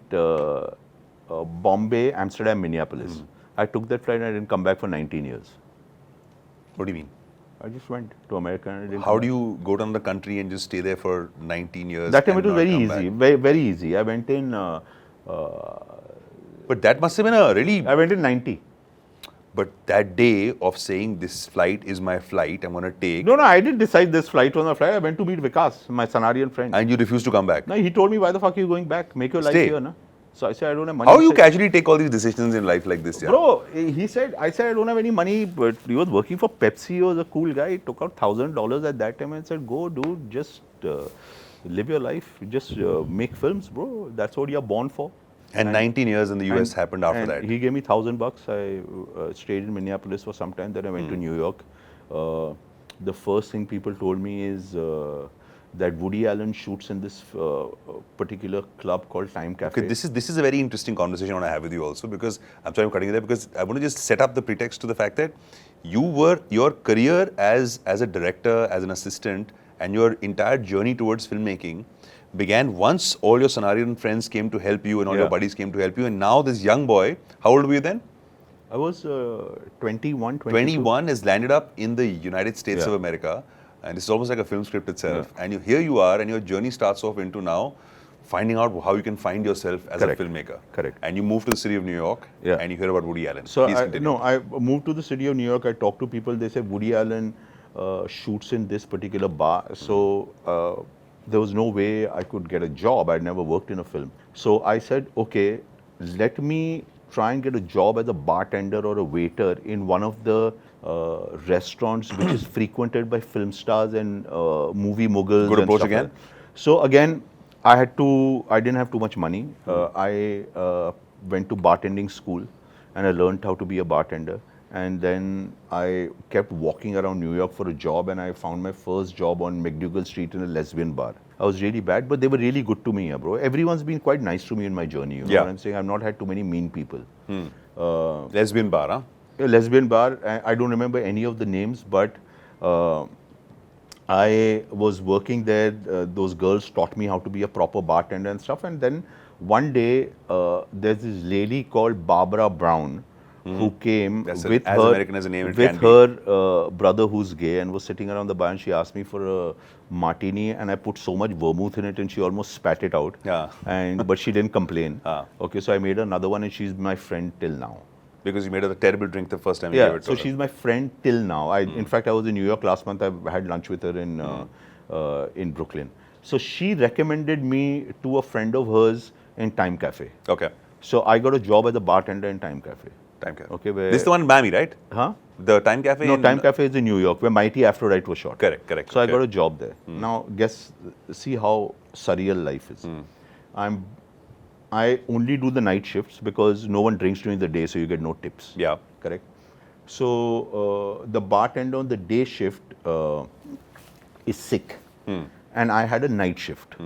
Bombay, Amsterdam, Minneapolis. I took that flight and I didn't come back for 19 years. What do you mean? I just went to America and I didn't How come do you go down the country and just stay there for 19 years? back. That time and it was not very come easy, back? very easy. I went in. But that must have been a really. I went in 90. But that day of saying this flight is my flight, I'm going to take. No, I didn't decide this flight was my flight. I went to meet Vikas, my Sanarian friend. And you refused to come back. No, he told me, why the fuck are you going back? Make your life Stay. here, na? So I said, I don't have money. How He you said, casually take all these decisions in life like this? Yeah? Bro, I said, I don't have any money, but he was working for Pepsi. He was a cool guy. He took out $1,000 at that time and said, go, dude, just live your life. Just make films, bro. That's what you're born for. And 19 years in the US happened after and that. He gave me $1,000. I stayed in Minneapolis for some time. Then I went to New York. The first thing people told me is that Woody Allen shoots in this particular club called Time Cafe. Okay, this is a very interesting conversation I want to have with you also, because I'm sorry I'm cutting you there, because I want to just set up the pretext to the fact that your career as a director, as an assistant, and your entire journey towards filmmaking began once all your Sanarian friends came to help you and all your buddies came to help you, and now this young boy, how old were you then? I was 21, 22. 21 has landed up in the United States of America, and it's almost like a film script itself. And here you are, and your journey starts off into now finding out how you can find yourself as a filmmaker. Correct. And you move to the city of New York, and you hear about Woody Allen. So Please continue. I moved to the city of New York. I talked to people. They said Woody Allen shoots in this particular bar. So there was no way I could get a job. I'd never worked in a film. So I said, okay, let me try and get a job as a bartender or a waiter in one of the restaurants which is frequented by film stars and movie moguls. Good and approach stuff again. like that. So again, I didn't have too much money. I went to bartending school and I learned how to be a bartender. And then I kept walking around New York for a job, and I found my first job on McDougal Street in a lesbian bar. I was really bad, but they were really good to me, bro. Everyone's been quite nice to me in my journey. You know what I'm saying? I've not had too many mean people. Lesbian bar, huh? A lesbian bar. I don't remember any of the names, but I was working there. Those girls taught me how to be a proper bartender and stuff. And then one day, there's this lady called Barbara Brown, who came with as her American as a name it can be. brother who's gay, and was sitting around the bar, and she asked me for a martini, and I put so much vermouth in it and she almost spat it out. But she didn't complain. Okay, so I made another one, and she's my friend till now. Because you made her a terrible drink the first time you gave it to her. So she's my friend till now. In fact, I was in New York last month. I had lunch with her in Brooklyn. So she recommended me to a friend of hers in Time Cafe. Okay. So I got a job as a bartender in Time Cafe. Time Cafe. Okay, this is the one in Miami, right? Huh? The Time Cafe? No, Time Cafe is in New York, where Mighty Aphrodite was shot. Correct. So I got a job there. Now, see how surreal life is. I only do the night shifts because no one drinks during the day, so you get no tips. Yeah. Correct. So the bartender on the day shift is sick, and I had a night shift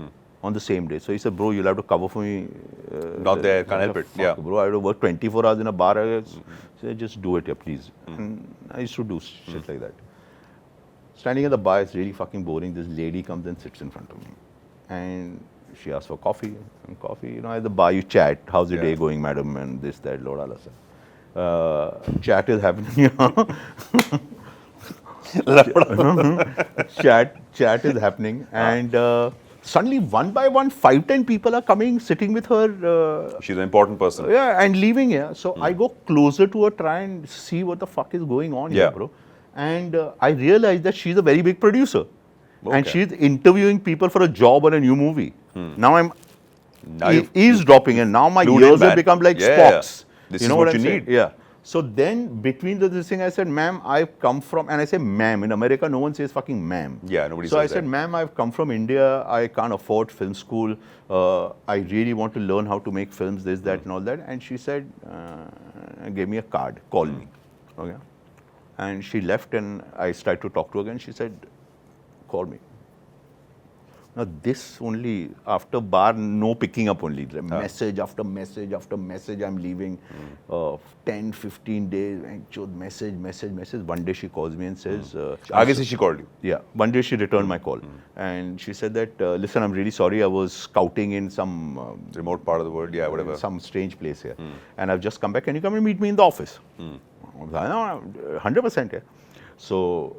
on the same day. So he said, bro, you'll have to cover for me. Not there, can't help it. Yeah. Bro, I have to work 24 hours in a bar. I said, just do it, please. And I used to do shit like that. Standing at the bar, it's really fucking boring. This lady comes and sits in front of me. And she asks for coffee. And coffee, you know, at the bar you chat. How's your day going, madam? And this, that, Lord Allah. Chat is happening. Chat is happening. And suddenly, one by one, 5-10 people are coming, sitting with her. She's an important person. Yeah, and leaving here. So I go closer to her, try and see what the fuck is going on here, bro. And I realized that she's a very big producer. And she's interviewing people for a job on a new movie. Now I'm eavesdropping, and now my ears have become like Spock's. This is what you need. Yeah. So then between this thing, I said, ma'am, I've come from, and I say ma'am. In America, no one says fucking ma'am. Yeah, nobody so says I said, that. ma'am, I've come from India. I can't afford film school. I really want to learn how to make films, this, that, and all that. And she said, gave me a card, call me. Okay. And she left, and I started to talk to her again. She said, call me. Now this only, after bar, no picking up only. Message after message after message, I'm leaving. 10, 15 days, message. One day she calls me and says... Aage se she called you? Yeah. One day she returned my call. And she said that, listen, I'm really sorry. I was scouting in some... remote part of the world, yeah, whatever. Some strange place here. And I've just come back. Can you come and meet me in the office? No, 100%. Yeah. So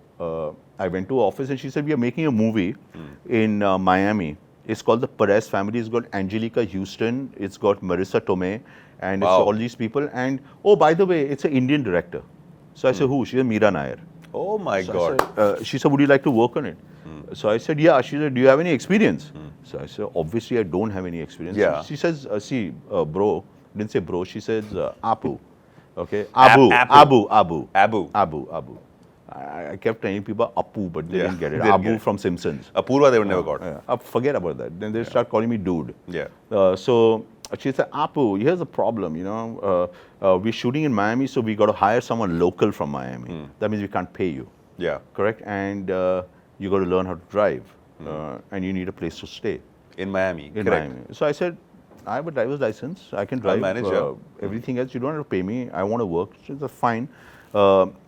I went to her office and she said, we are making a movie in Miami. It's called The Perez Family. It's got Angelica Houston. It's got Marissa Tomei. And it's all these people. And, oh, by the way, it's an Indian director. So I said, who? She said, Meera Nair. Oh, my God. I said, she said, would you like to work on it? So I said, yeah. She said, do you have any experience? So I said, obviously, I don't have any experience. Yeah. She says, see, bro. Didn't say bro. She says, Apu. Okay? Abu. Abu. I kept telling people Apu, but they didn't get it. Didn't Abu get it. from Simpsons. Apoorva, they would never got. Forget about that. Then they start calling me dude. Yeah. So she said, Apu, here's the problem, you know. We're shooting in Miami, so we got to hire someone local from Miami. That means we can't pay you. Yeah. Correct? And you got to learn how to drive. And you need a place to stay. In Miami. In Correct. Miami. So I said, I have a driver's license. I can drive. manage, everything else, you don't have to pay me. I want to work. She said, fine.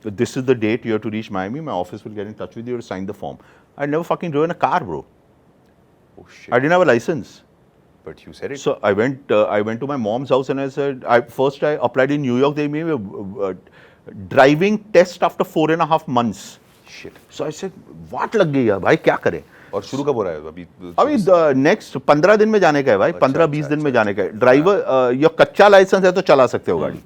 This is the date you have to reach Miami. My office will get in touch with you to sign the form. I never fucking driven a car, bro. Oh, shit. I didn't have a license. But you said it. So I went to my mom's house and I said, first I applied in New York. They gave me a driving test after 4.5 months. Shit. So I said, what lag gaya, bhai, kya kare? और शुरू कब हो रहा है अभी? अभी next 15 दिन में जाने का है भाई, 15-20 दिन में जाने का है. ड्राइवर या कच्चा लाइसेंस है तो चला सकते हो गाड़ी.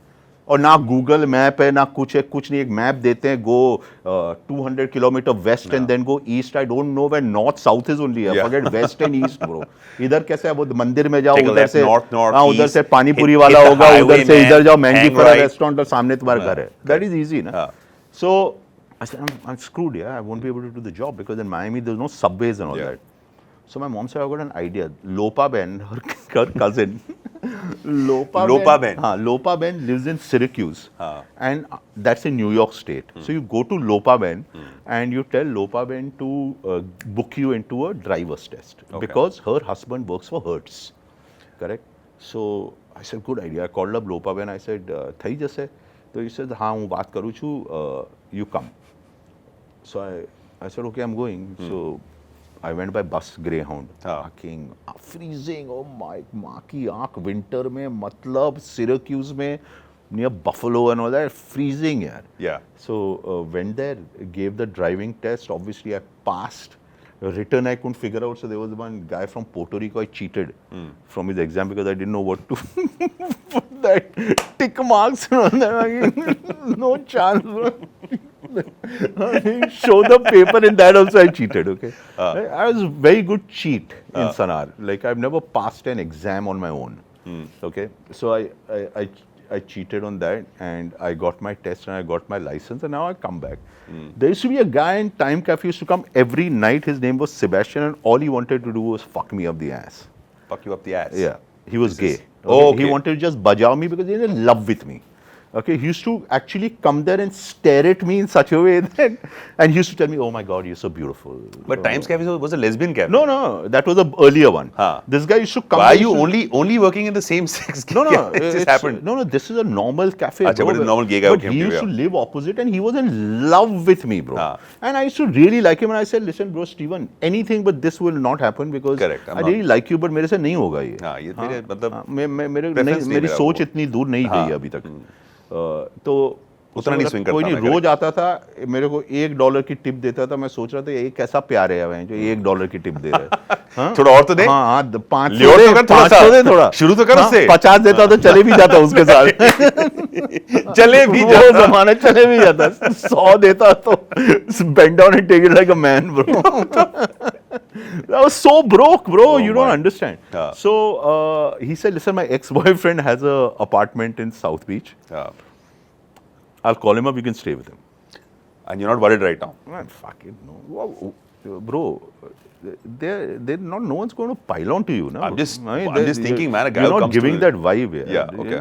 और ना गूगल मैप है ना कुछ है, कुछ नहीं. एक मैप देते हैं, go 200 kilometre west and then go east. I don't know where north south is only. Forget west and east bro. इधर कैसे है, वो मंदिर में जाओ, उधर से उधर से पानीपुरी वाला होगा, उधर से इधर जाओ, मैंगी फरा रेस्टोरेंट और सामने तुम्हारा घर है. दैट इज इजी ना. सो I said, I'm screwed, yeah. I won't be able to do the job because in Miami there's no subways and all that. So my mom said, I've got an idea. Lopa Ben, her cousin, Lopa Ben lives in Syracuse. And that's in New York State. So you go to Lopa Ben and you tell Lopa Ben to book you into a driver's test. Because her husband works for Hertz. Correct? So I said, good idea. I called up Lopa Ben. I said, Thai jaise? So he said, हाँ मैं बात करूँ छू, you come. So I said, okay, I'm going. So I went by bus, Greyhound. Fucking freezing. Oh my, माँ की आँख winter में, मतलब Syracuse में, near Buffalo and all that, freezing यार. Yeah. So went there, gave the driving test. Obviously I passed. Written I couldn't figure out. So there was one guy from Puerto Rico. I cheated from his exam because I didn't know what to put that tick marks on that. No chance, bro. Show the paper in that also I cheated. Okay, I was a very good cheat in Sanar. Like I've never passed an exam on my own. Okay, so I cheated on that and I got my test and I got my license and now I come back. There used to be a guy in Time Cafe used to come every night. His name was Sebastian and all he wanted to do was fuck me up the ass. Fuck you up the ass? Yeah. He was gay. Okay. He wanted to just bajao me because he was in love with me. Okay, he used to actually come there and stare at me in such a way that, and he used to tell me, oh my God, you're so beautiful. But Times Cafe was a lesbian cafe. No, that was the earlier one. This guy used to come. Why are you only working in the same sex? No, it just happened. No, this is a normal cafe. Achha, but a normal gay guy but he used to live opposite and he was in love with me, bro. And I used to really like him and I said, listen, bro, Steven, anything but this will not happen because I really like you, but मेरे से नहीं होगा ये. हाँ, ये मेरे मतलब मेरी सोच इतनी दूर नहीं गई अभी तक. तो उतना नहीं स्विंग करता कोई नहीं, रोज आता था, मेरे को $1 की टिप देता था. मैं सोच रहा था ये कैसा प्यार है भाई जो $1 की टिप दे रहा है. थोड़ा और तो दे. हाँ, 500 दे, थोड़ा शुरू तो कर उससे. 50 देता तो चले भी जाता उसके साथ. चले भी जाता, जमाना चले भी जाता. 100 देता तो bend down and take it like a man, bro. I was so broke, bro. You don't understand. So he said, listen, my ex-boyfriend has a apartment in South Beach. I'll call him up. You can stay with him. And you're not worried right now. Man, fuck it, no. Wow, bro, they're not. No one's going to pile on to you, no. I'm just thinking, man. A guy you're who not comes giving to that vibe. Yeah, okay.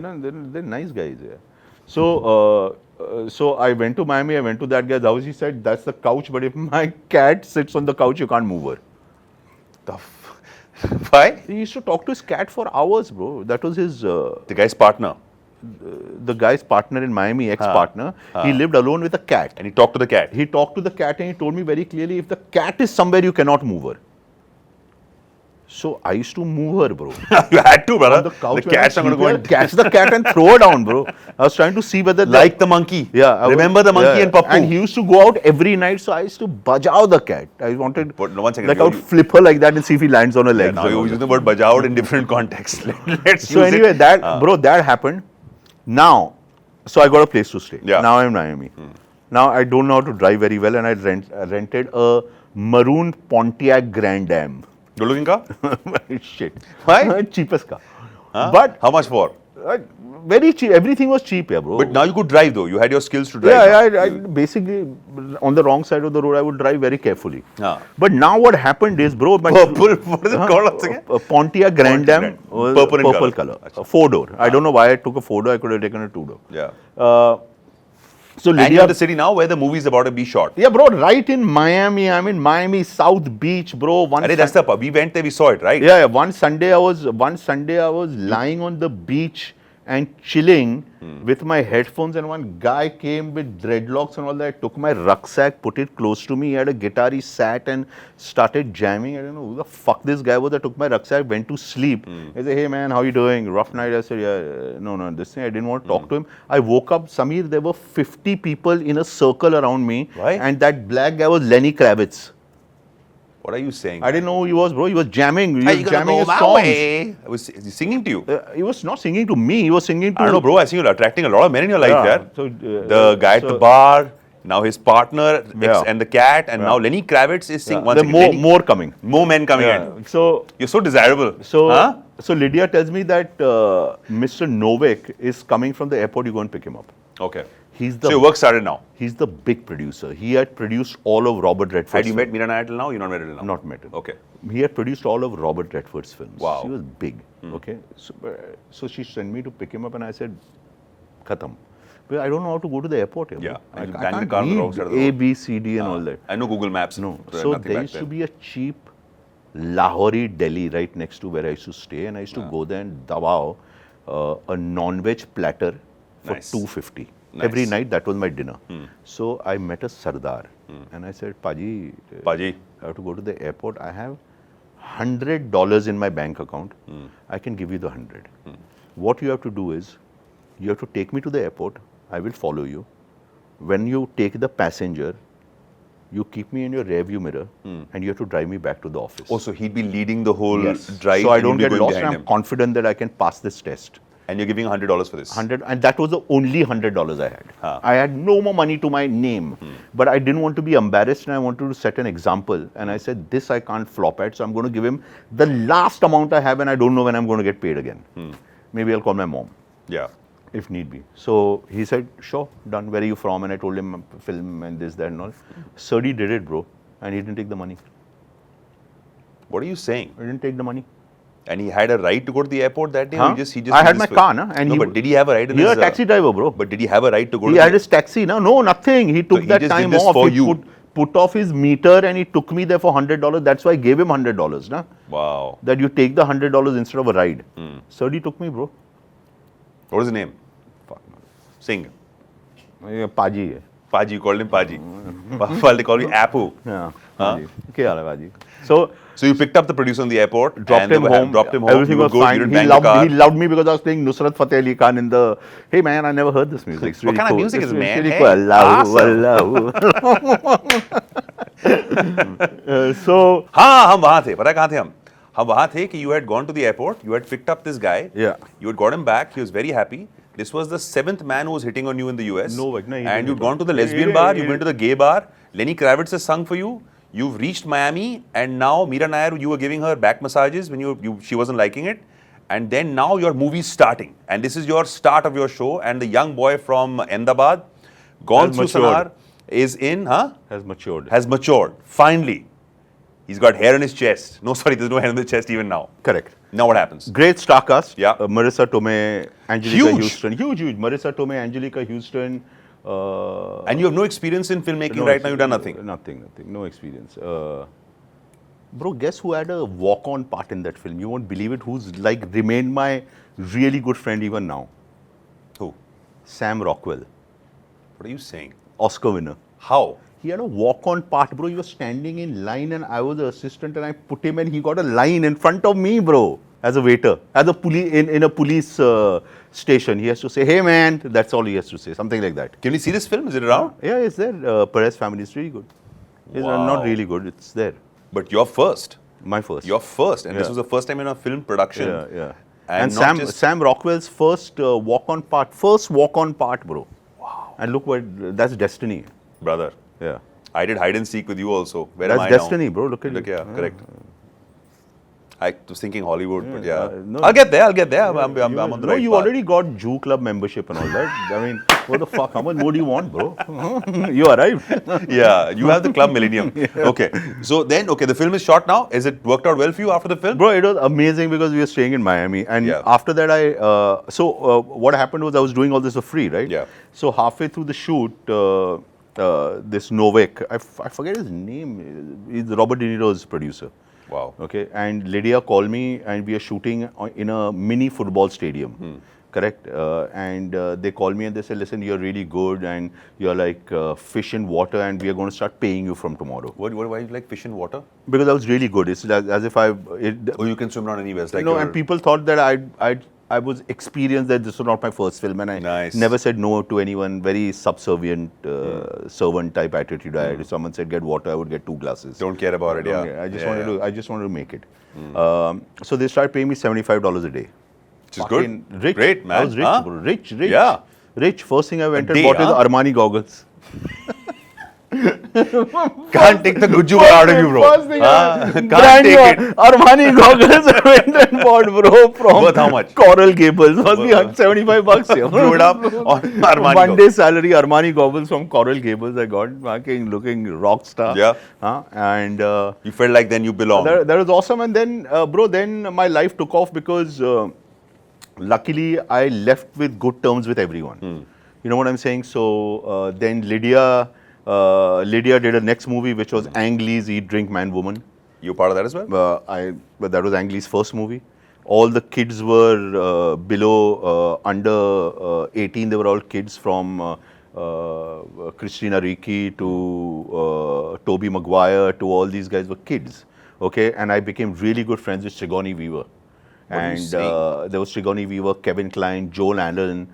They're nice guys. Yeah. So, so I went to Miami. I went to that guy's house. He said, "That's the couch, but if my cat sits on the couch, you can't move her." Why? He used to talk to his cat for hours, bro. That was his. The guy's partner. The guy's partner in Miami, ex-partner. He lived alone with a cat. And he talked to the cat. He talked to the cat and he told me very clearly, if the cat is somewhere, you cannot move her. So I used to move her, bro. You had to, brother. On the couch The cat's not going to go and catch the cat and throw her down, bro. I was trying to see whether like the monkey. Yeah. Remember the monkey and Pappu. And he used to go out every night, so I used to bajao the cat. I wanted, But no, 1 second. like, I would flip her like that and see if he lands on her legs. Now you're using the word bajaod in different contexts. Let's So use anyway, it. that bro, that happened. Now, so I got a place to stay. Yeah. Now I'm in Miami. Now I don't know how to drive very well, and I rented a maroon Pontiac Grand Am. Good looking car? Shit. Why? Cheapest car. Huh? But How much for? very cheap. Everything was cheap, yeah, bro. But now you could drive though. You had your skills to drive. Yeah, I basically on the wrong side of the road, I would drive very carefully. Ah. But now what happened is, bro, my Purple, what is it called once again? Pontiac Grand Am Grand. was Purple in purple color. color. A 4-door. I don't know why I took a 4-door. I could have taken a 2-door. Yeah. So And you're Lydia, in the city now where the movie's about to be shot. yeah, bro, right in Miami. I'm in Miami South Beach, bro. We went there, we saw it, right? Yeah, one Sunday I was lying on the beach and chilling with my headphones, and one guy came with dreadlocks and all that. I took my rucksack, put it close to me. He had a guitar. He sat and started jamming. I don't know who the fuck this guy was. I took my rucksack, went to sleep. I said, "Hey man, how you doing? Rough night." I said, "Yeah, no, this thing." I didn't want to talk to him. I woke up, Samir. There were 50 people in a circle around me. Why? And that black guy was Lenny Kravitz. What are you saying? I didn't know who he was, bro. He was jamming. He Are was you gonna jamming go his my songs. way? Was he singing to you? He was not singing to me. He was singing to. I don't know, bro. I see you're attracting a lot of men in your life, Yeah. yeah. So, the guy at the bar, now his partner, Yeah. and the cat, and now Lenny Kravitz is singing. There are more coming. More men coming Yeah. in. So You're so desirable. so so Lydia tells me that Mr. Novak is coming from the airport. You go and pick him up. Okay. He's So your work started now. He's the big producer. He had produced all of Robert Redford's Had you films. met Meera Nair till now? You're not met till now? Not met him. Okay. He had produced all of Robert Redford's films. Wow. He was big. Okay. So she sent me to pick him up, and I said, "Khatam." But I don't know how to go to the airport. Here, Yeah. bro. And you I bang the can't car on the wrong read side of the road. A, B, C, D, and all that. I know Google Maps. No. There's So nothing there back used then. to be a cheap Lahori deli right next to where I used to stay, and I used to go there and dabao a non-veg platter for Nice. $250. Nice. Every night, that was my dinner. So I met a Sardar, and I said, Paji, Paji. I have to go to the airport. I have $100 in my bank account. I can give you the 100. What you have to do is, you have to take me to the airport. I will follow you. When you take the passenger, you keep me in your rearview mirror, and you have to drive me back to the office. Oh, so he'd be leading the whole Yes. drive. So I and don't you'd be get going lost, and behind I'm him. confident that I can pass this test. And you're giving $100 for this. 100, and that was the only $100 I had. I had no more money to my name, but I didn't want to be embarrassed, and I wanted to set an example. And I said, this I can't flop at, so I'm going to give him the last amount I have, and I don't know when I'm going to get paid again. Maybe I'll call my mom, Yeah. if need be. So he said, sure, done. Where are you from? And I told him film and this, that, and all. Sirdi did it, bro, and he didn't take the money. What are you saying? He didn't take the money. And he had a right to go to the airport that day? Huh? Or he just I did had this my for- car, na? And no, he- but did he have a right in You're his... a taxi driver, bro. But did he have a right to go He to had the... his taxi, no, nothing. He took he that just did time this off. for He you. put off his meter and he took me there for $100. That's why I gave him $100, na? Wow. That you take the $100 instead of a ride. So he took me, bro. What is his name? Fuck. Singh. Paji. Paji, you called him Paji. While they call you Apu. Yeah. Huh? Paji. Okay, Paji. So So you picked up the producer on the airport, dropped and they him were- home. dropped him home. Everything you would was go, fine. You didn't He bang the car. loved me because I was playing Nusrat Fateh Ali Khan in the. Hey man, I never heard this music. It's What really kind of cool. music It's is it, man? really Hey, cool. Allahu, awesome. Allahu. So हाँ हम वहाँ थे पता है कहाँ थे हम वहाँ थे कि you had gone to the airport, you had picked up this guy, Yeah. you had got him back, he was very happy. This was the 7th man who was hitting on you in the US. No, but no, he and didn't you'd hit gone on- to the lesbian bar, you went to the gay bar, Lenny Kravitz has sung for you, you've reached Miami, and now Meera Nair, you were giving her back massages when she wasn't liking it. And then now your movie's starting. And this is your start of your show, and the young boy from Ahmedabad, Gone Has through matured. Sanar is in, Has matured. has matured. Finally. He's got hair on his chest. No, sorry, there's no hair on the chest even now. Correct. Now what happens? Great star cast. Yeah. Marissa Tomei, Angelica Huge. Houston. Huge. Marissa Tomei, Angelica Houston. And you have no experience in filmmaking No right now, you've done nothing. Nothing. No experience. Bro, guess who had a walk-on part in that film? You won't believe it. Who's like remained my really good friend even now? Who? Sam Rockwell, What are you saying? Oscar winner. How? He had a walk-on part, bro. He was standing in line and I was the assistant and I put him and he got a line in front of me, bro. As a waiter, as a police in a police station, he has to say, "Hey, man." That's all he has to say, something like that. Can we see this film? Is it around? Yeah, it's there. Perez Family is really good. It's Wow. not really good. It's there. But you're first. My first. You're first. And this Yeah. was the first time in a film production. Yeah. And, And not just, Sam Rockwell's first walk-on part, bro. Wow. And look what that's destiny. brother, Yeah. I did hide and seek with you also. Where That's am I destiny, now? bro. Look at you. Yeah, correct. I was thinking Hollywood, but yeah. no. I'll get there. I'm on the No, right you path. already got Jew Club membership and all that. I mean, what the fuck? How much more do you want, bro? You arrived. Yeah, you have the club millennium. Okay. So then, the film is shot now. Is it worked out well for you after the film? Bro, it was amazing because we were staying in Miami. And Yeah. after that, what happened was I was doing all this for free, right? Yeah. So halfway through the shoot, this Novak, I forget his name, he's Robert De Niro's producer. Wow. Okay, and Lydia called me and we are shooting in a mini football stadium. Correct? And they called me and they said, listen, you're really good and you're like fish in water and we are going to start paying you from tomorrow. Why do you like fish in water? Because I was really good. It's as if Oh, you can swim around anywhere. It's like and people thought that I was experienced, that this was not my first film and I Nice. never said no to anyone. Very subservient servant type attitude I had. If someone said get water, I would get 2 glasses. Don't care about it, yeah. I just wanted to make it. So they started paying me $75 a day. Which is Fucking good. Rich. Great, man. I was rich, Huh? bro. Rich. Yeah. Rich. First thing I went and day, bought is huh? Armani goggles. Can't take the Guju out of you, bro. First thing Can't brand new take it. Armani goggles I went and bought, bro, from Worth how much? Coral Gables. Must be $75 here. Blew it up on Armani. One day salary Armani goggles from Coral Gables I got, fucking looking rock star. Yeah. And You felt like then you belong. that was awesome. And then, bro, then my life took off because luckily I left with good terms with everyone. You know what I'm saying? So then Lydia did a next movie which was Ang Lee's Eat, Drink, Man, Woman. You part of that as well? But that was Ang Lee's first movie. All the kids were under 18. They were all kids from Christina Ricci to Tobey Maguire to all these guys were kids. Okay, and I became really good friends with Sigourney Weaver. are you saying? There was Sigourney Weaver, Kevin Kline, Joel Allen.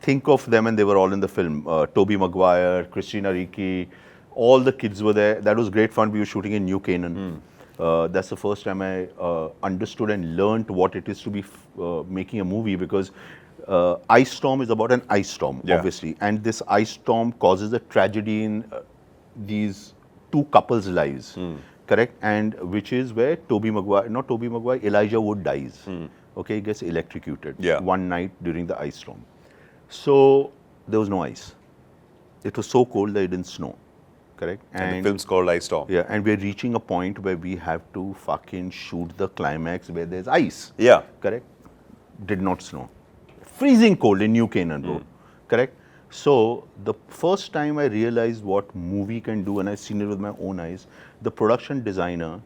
Think of them and they were all in the film. Tobey Maguire, Christina Ricci, all the kids were there. That was great fun. We were shooting in New Canaan. That's the first time I understood and learned what it is to be making a movie, because ice storm is about an ice storm, obviously. And this ice storm causes a tragedy in these 2 couples' lives. Correct? And which is where Elijah Wood dies. Okay, he gets electrocuted one night during the ice storm. So there was no ice. It was so cold that it didn't snow. Correct? And the film's called Ice Storm. Yeah, and we're reaching a point where we have to fucking shoot the climax where there's ice. Yeah. Correct? Did not snow. Freezing cold in New Canaan, bro. Correct? So the first time I realized what movie can do, and I've seen it with my own eyes, the production designer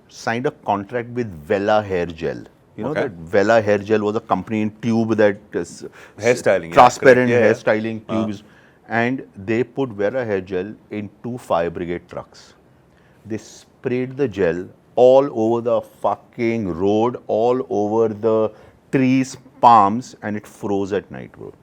signed a contract with Vela Hair Gel. You know that Vela Hair Gel was a company in tube that hairstyling, transparent hairstyling tubes, and they put Vela Hair Gel in 2 fire brigade trucks. They sprayed the gel all over the fucking road, all over the trees, palms, and it froze at night, bro.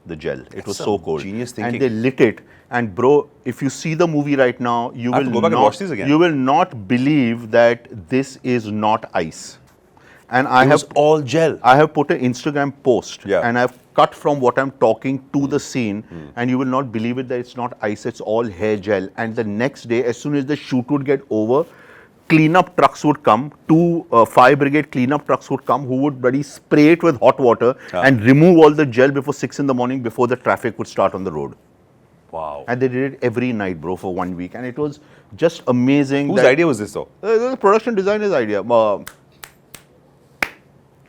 The gel. It was so cold. Genius thinking. And they lit it. And bro, if you see the movie right now, you I have to go back and watch these again. You will not believe that this is not ice. And I have all gel. I have put an Instagram post, Yeah. and I've cut from what I'm talking to the scene, and you will not believe it that it's not ice, it's all hair gel. And the next day, as soon as the shoot would get over, cleanup trucks would come, 2 fire brigade cleanup trucks would come, who would bloody spray it with hot water and remove all the gel before 6 in the morning, before the traffic would start on the road. Wow. And they did it every night, bro, for 1 week. And it was just amazing. Whose idea was this though? It was a production designer's idea. Mark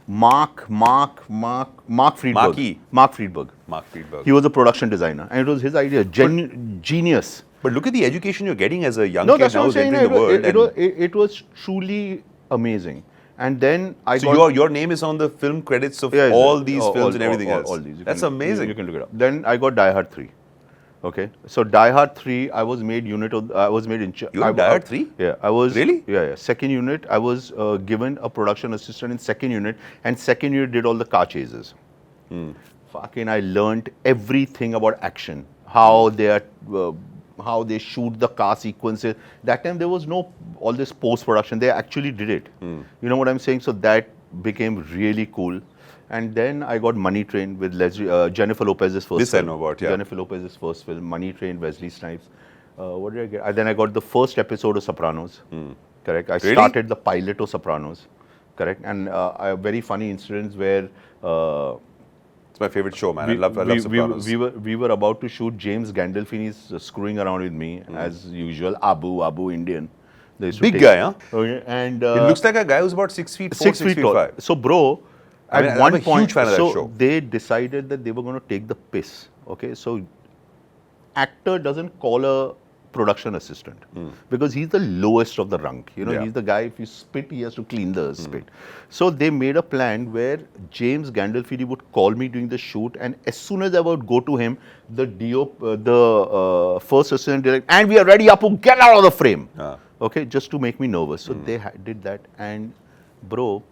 Friedberg. Marky. Mark Friedberg. Mark Friedberg. He was a production designer. And it was his idea. Genius. But look at the education you're getting as a young No, kid that's what now I'm who's saying. entering the world. It was truly amazing. And then I So got... your name is on the film credits of Yeah, all these films and everything all, else. all these. That's amazing. You can look it up. Then I got Die Hard 3. Okay, so Die Hard 3, I was made unit of. I was made in charge. You were Die Hard 3? Yeah, I was. Really? Yeah. Second unit, I was given a production assistant in second unit, and second unit did all the car chases. Fucking, I learned everything about action, how they are. How they shoot the car sequences. That time there was no all this post production. They actually did it. You know what I'm saying? So that became really cool. And then I got Money Train with Jennifer Lopez's first This film. I know about, yeah. Jennifer Lopez's first film, Money Train, Wesley Snipes. What did I get? Then I got the first episode of Sopranos. Correct. I Really? started the pilot of Sopranos. Correct. And a very funny incident where It's my favorite show, man. I love Sopranos. we were about to shoot James Gandolfini's screwing around with me as usual. Abu Indian. They used to Big take- guy, huh? Okay. And It looks like a guy who's about 6 feet 4, 6 feet tall. 5. So, bro, I mean, at I'm one a point, huge fan of that so show. they decided that they were going to take the piss. Okay, so actor doesn't call a production assistant because he's the lowest of the rank. You know, Yeah. he's the guy. If you spit, he has to clean the spit. So they made a plan where James Gandolfini would call me during the shoot, and as soon as I would go to him, the first assistant director, and we are ready, Apu, get out of the frame. Okay, just to make me nervous. So they did that, and bro,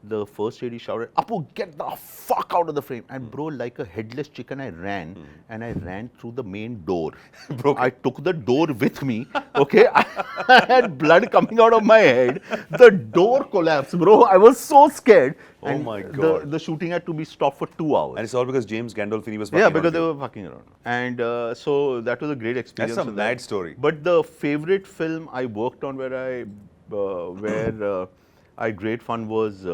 the first lady shouted, Apu, get the fuck out of the frame. And bro, like a headless chicken, I ran, and I ran through the main door. Broke it. I took the door with me, okay? I had blood coming out of my head. The door collapsed, bro. I was so scared. Oh And my God. The shooting had to be stopped for 2 hours. And it's all because James Gandolfini was Yeah, fucking because around they you. were fucking around. And so that was a great experience. That's a with that. mad story. But the favorite film I worked on where I had great fun was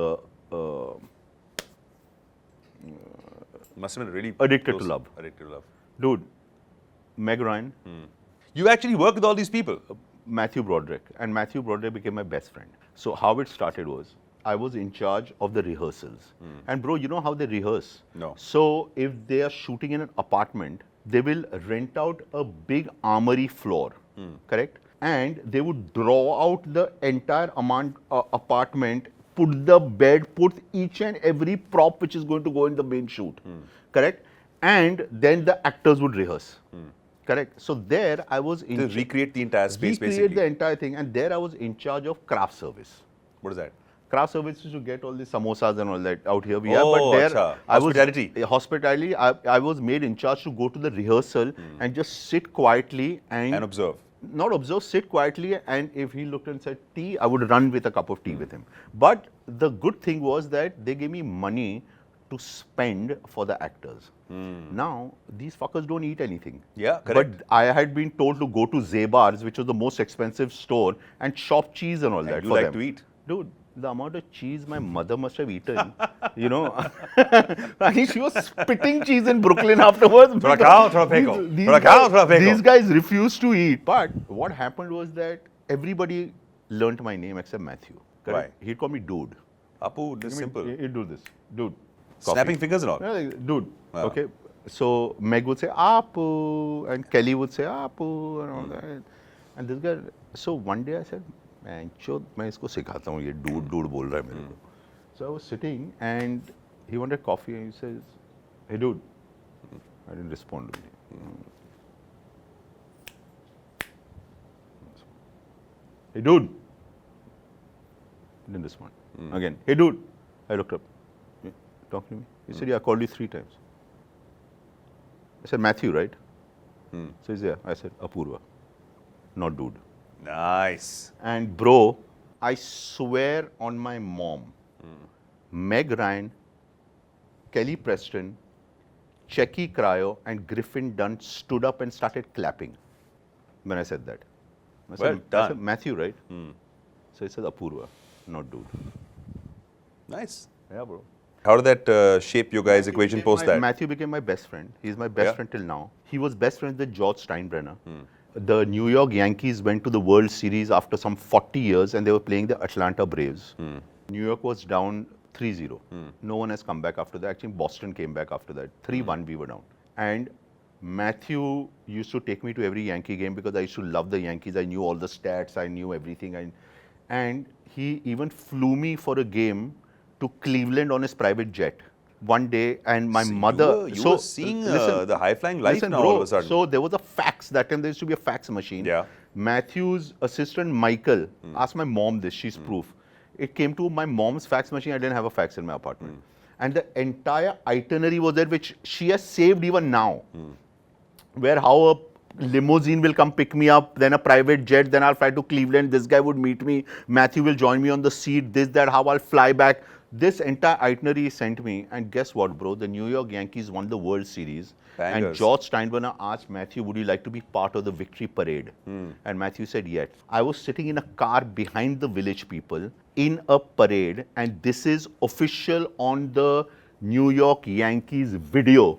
Must have been really Addicted to close. Love. Addicted to Love. Dude, Meg Ryan, You actually work with all these people. Matthew Broderick, and Matthew Broderick became my best friend. So how it started was, I was in charge of the rehearsals. And bro, you know how they rehearse? No. So if they are shooting in an apartment, they will rent out a big armory floor, correct? And they would draw out the entire apartment, put the bed, put each and every prop which is going to go in the main shoot, correct? And then the actors would rehearse, correct? So there I was in To recreate the entire space, recreate basically. the entire thing, and there I was in charge of craft service. What is that? Craft service is to get all the samosas and all that out here. We Oh, have, but there acha. I was Hospitality. hospitality. I was made in charge to go to the rehearsal and just sit quietly And observe. not observe, sit quietly, and if he looked and said tea, I would run with a cup of tea with him. But the good thing was that they gave me money to spend for the actors. Now, these fuckers don't eat anything. Yeah, correct. But I had been told to go to Zebar's, which was the most expensive store, and shop cheese and all that you for like them. to eat. Dude, the amount of cheese my mother must have eaten, you know. I mean, she was spitting cheese in Brooklyn afterwards. Thoda khao, thoda pheko. Thoda khao, thoda pheko. These guys refused to eat. But what happened was that everybody learnt my name except Matthew. Correct? Why? He'd call me dude. Apu, this is simple. He'd do this. Dude. Snapping Coffee. fingers and all. Yeah, like, dude. Wow. Okay. So Meg would say Apu, and Kelly would say Apu, and all that. And this guy. So one day I said, "Man, chod, मैं इसको सिखाता हूँ ये dude बोल रहा है मेरे को." So I was sitting and he wanted coffee and he says, "Hey dude," I didn't respond to him. "Hey dude," didn't respond. Again, "Hey dude," I looked up. "Yeah, talk to me." He said, "Yeah, I called you 3 times." I said, "Matthew, right?" So he's there. I said, "Apoorva, not dude." Nice. And bro, I swear on my mom, Meg Ryan, Kelly Preston, Checky Cryo, and Griffin Dunn stood up and started clapping when I said that. I Well I done. said, "Matthew, right?" So he said, "Apoorva, not dude." Nice. Yeah, bro. How did that shape your guys' equation post that? Matthew became my best friend. He's my best Yeah. friend till now. He was best friends with George Steinbrenner. The New York Yankees went to the World Series after some 40 years and they were playing the Atlanta Braves. New York was down 3-0. No one has come back after that. Actually, Boston came back after that. 3-1 we were down. And Matthew used to take me to every Yankee game because I used to love the Yankees. I knew all the stats. I knew everything. And he even flew me for a game to Cleveland on his private jet one day. And my So mother... You were seeing the high-flying life now bro, all of a sudden. So there was a fax. That time there used to be a fax machine. Yeah. Matthew's assistant Michael asked my mom this. She's proof. It came to my mom's fax machine. I didn't have a fax in my apartment. And the entire itinerary was there, which she has saved even now. Where how a limousine will come pick me up, then a private jet, then I'll fly to Cleveland. This guy would meet me. Matthew will join me on the seat. This, that, how I'll fly back. This entire itinerary he sent me. And guess what, bro? The New York Yankees won the World Series. Bangers. And George Steinbrenner asked Matthew, would you like to be part of the victory parade? And Matthew said yes. I was sitting in a car behind the village people in a parade. And this is official on the New York Yankees video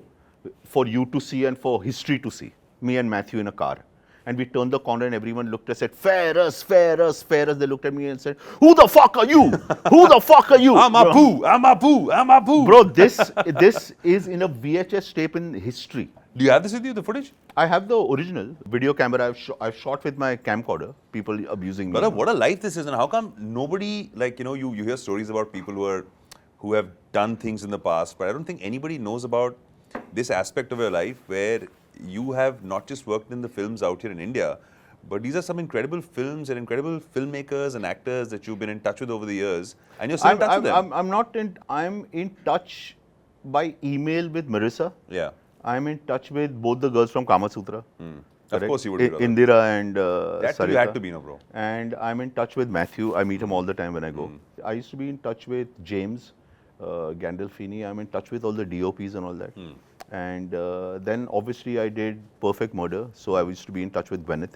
for you to see and for history to see. Me and Matthew in a car. And we turned the corner and everyone looked and said, Ferris, Ferris, Ferris. They looked at me and said, who the fuck are you? Who the fuck are you? I'm Apu, I'm Apu, I'm Apu. Bro, this is in a VHS tape in history. Do you have this with you, the footage? I have the original video camera. I've shot with my camcorder. People abusing me. But what a life this is, and how come nobody, like, you hear stories about people who have done things in the past, but I don't think anybody knows about this aspect of your life where you have not just worked in the films out here in India, but these are some incredible films and incredible filmmakers and actors that you've been in touch with over the years, and you're still in touch with them. I'm in touch by email with Marissa. Yeah. I'm in touch with both the girls from Kama Sutra. Of course you would be, brother. Indira and That Sarita. you had to be, no, bro. And I'm in touch with Matthew. I meet him all the time when I go. I used to be in touch with James Gandolfini. I'm in touch with all the DOPs and all that. And then obviously I did Perfect Murder. So I used to be in touch with Gwyneth.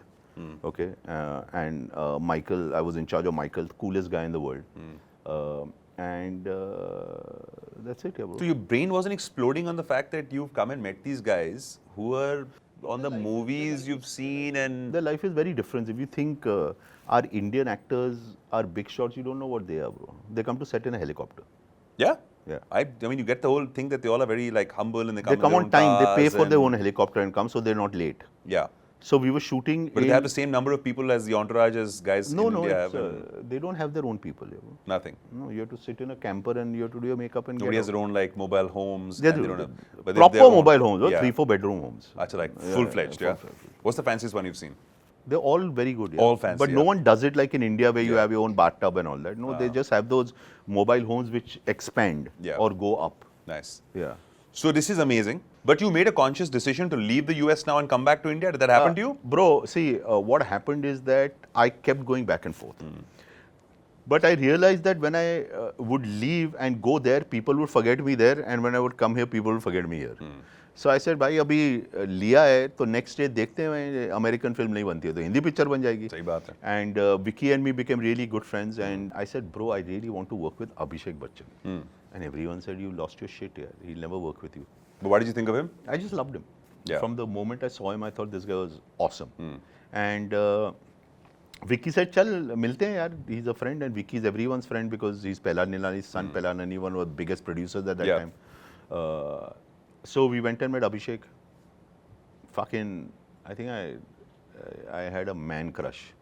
Okay. And Michael, I was in charge of Michael, the coolest guy in the world. And that's it, yeah, bro. So your brain wasn't exploding on the fact that you've come and met these guys who are on the movies you've seen and... Their life is very different. If you think our Indian actors are big shots, you don't know what they are, bro. They come to set in a helicopter. Yeah? Yeah. I mean, you get the whole thing that they all are very like humble and they come, They come in on their own time. They pay cars for their and- own helicopter and come, so they're not late. Yeah. So we were shooting. But they have the same number of people as the entourage as guys No, in no, India it's, have. And they don't have their own people. You know. nothing. No, you have to sit in a camper and you have to do your makeup and Nobody get has their own like mobile homes. They and do. don't have, but Proper their own- mobile homes, Yeah. 3-4 bedroom homes. Achha, like Yeah, full-fledged, yeah. full-fledged. What's the fanciest one you've seen? They're all very good. Yeah. All fancy, But no yeah. one does it like in India where you Yeah. have your own bathtub and all that. No, they just have those mobile homes which expand Yeah. or go up. Nice. Yeah. So this is amazing. But you made a conscious decision to leave the US now and come back to India. Did that happen to you? Bro, see, what happened is that I kept going back and forth. But I realized that when I would leave and go there, people would forget me there. And when I would come here, people would forget me here. So I said, भाई अभी लिया है तो next day देखते हैं American film नहीं बनती है तो हिंदी picture बन जाएगी. सही बात है. And Vicky and me became really good friends. And I said, bro, I really want to work with Abhishek Bachchan. And everyone said, you lost your shit here. He'll never work with you. But what did you think of him? I just loved him. Yeah. From the moment I saw him, I thought this guy was awesome. And Vicky said, "Chal, milte hain yaar. He's a friend, and Vicky is everyone's friend because he's Pehla Nilani's son. Pehla Nilani, one of the biggest producers at that Yeah. time. So we went and met Abhishek. Fucking, I think I had a man crush.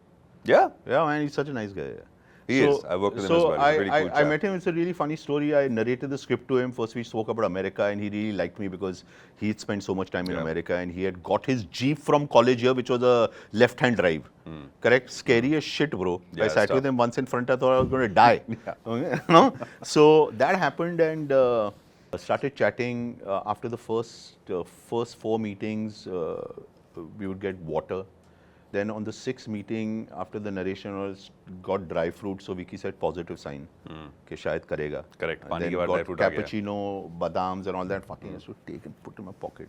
Yeah. Yeah, man, he's such a nice guy. Yeah. He is. I worked with him as well. He's a really cool I chap. met him. It's a really funny story. I narrated the script to him. First, we spoke about America, and he really liked me because he'd spent so much time in Yeah. America, and he had got his Jeep from college here, which was a left-hand drive. Correct? Scary as shit, bro. Yeah, I it's sat tough. with him once in front. I thought I was going to die. Okay? No? So that happened, and started chatting. After the first 4 meetings, we would get water. Then on the 6th meeting, after the narration was got dry fruit, so Vicky said positive sign कि शायद करेगा. Correct. And पानी then के बाद got dry fruit आ गया. cappuccino, badams and all that. Fucking has to take and put in my pocket.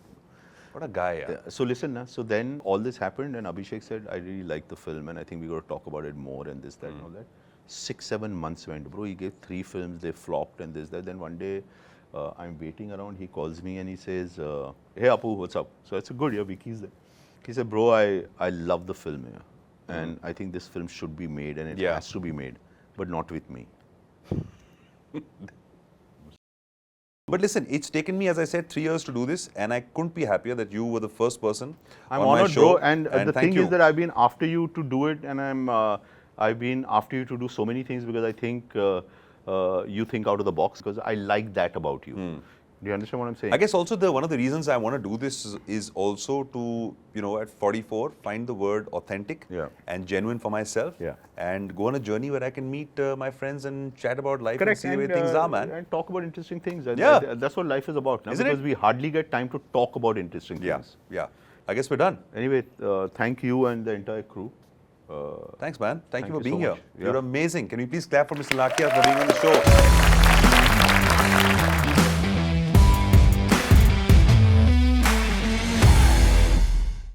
What a guy, yeah. So listen, so then all this happened, and Abhishek said, I really like the film, and I think we got to talk about it more and this, that, and all that. 6-7 months went, bro. He gave 3 films, they flopped and this, that. Then one day, I'm waiting around, he calls me and he says, hey Apu, what's up? So I said, good, yeah, Vicky's there. He said, bro, I love the film here. And I think this film should be made and it has to be made, but not with me. But listen, it's taken me, as I said, 3 years to do this, and I couldn't be happier that you were the first person I'm on honored, my show. bro. And the thank thing you. is that I've been after you to do it, and I've been after you to do so many things because I think you think out of the box, because I like that about you. Do you understand what I'm saying? I guess also one of the reasons I want to do this is also to, at 44, find the word authentic and genuine for myself, and go on a journey where I can meet my friends and chat about life and see the way things are, man. And talk about interesting things. That's what life is about now, Isn't because it? we hardly get time to talk about interesting things. Yeah. I guess we're done. Anyway, thank you and the entire crew. Thanks, man. Thank you for you being so here. much. You're amazing. Can we please clap for Mr. Lakhia for being on the show?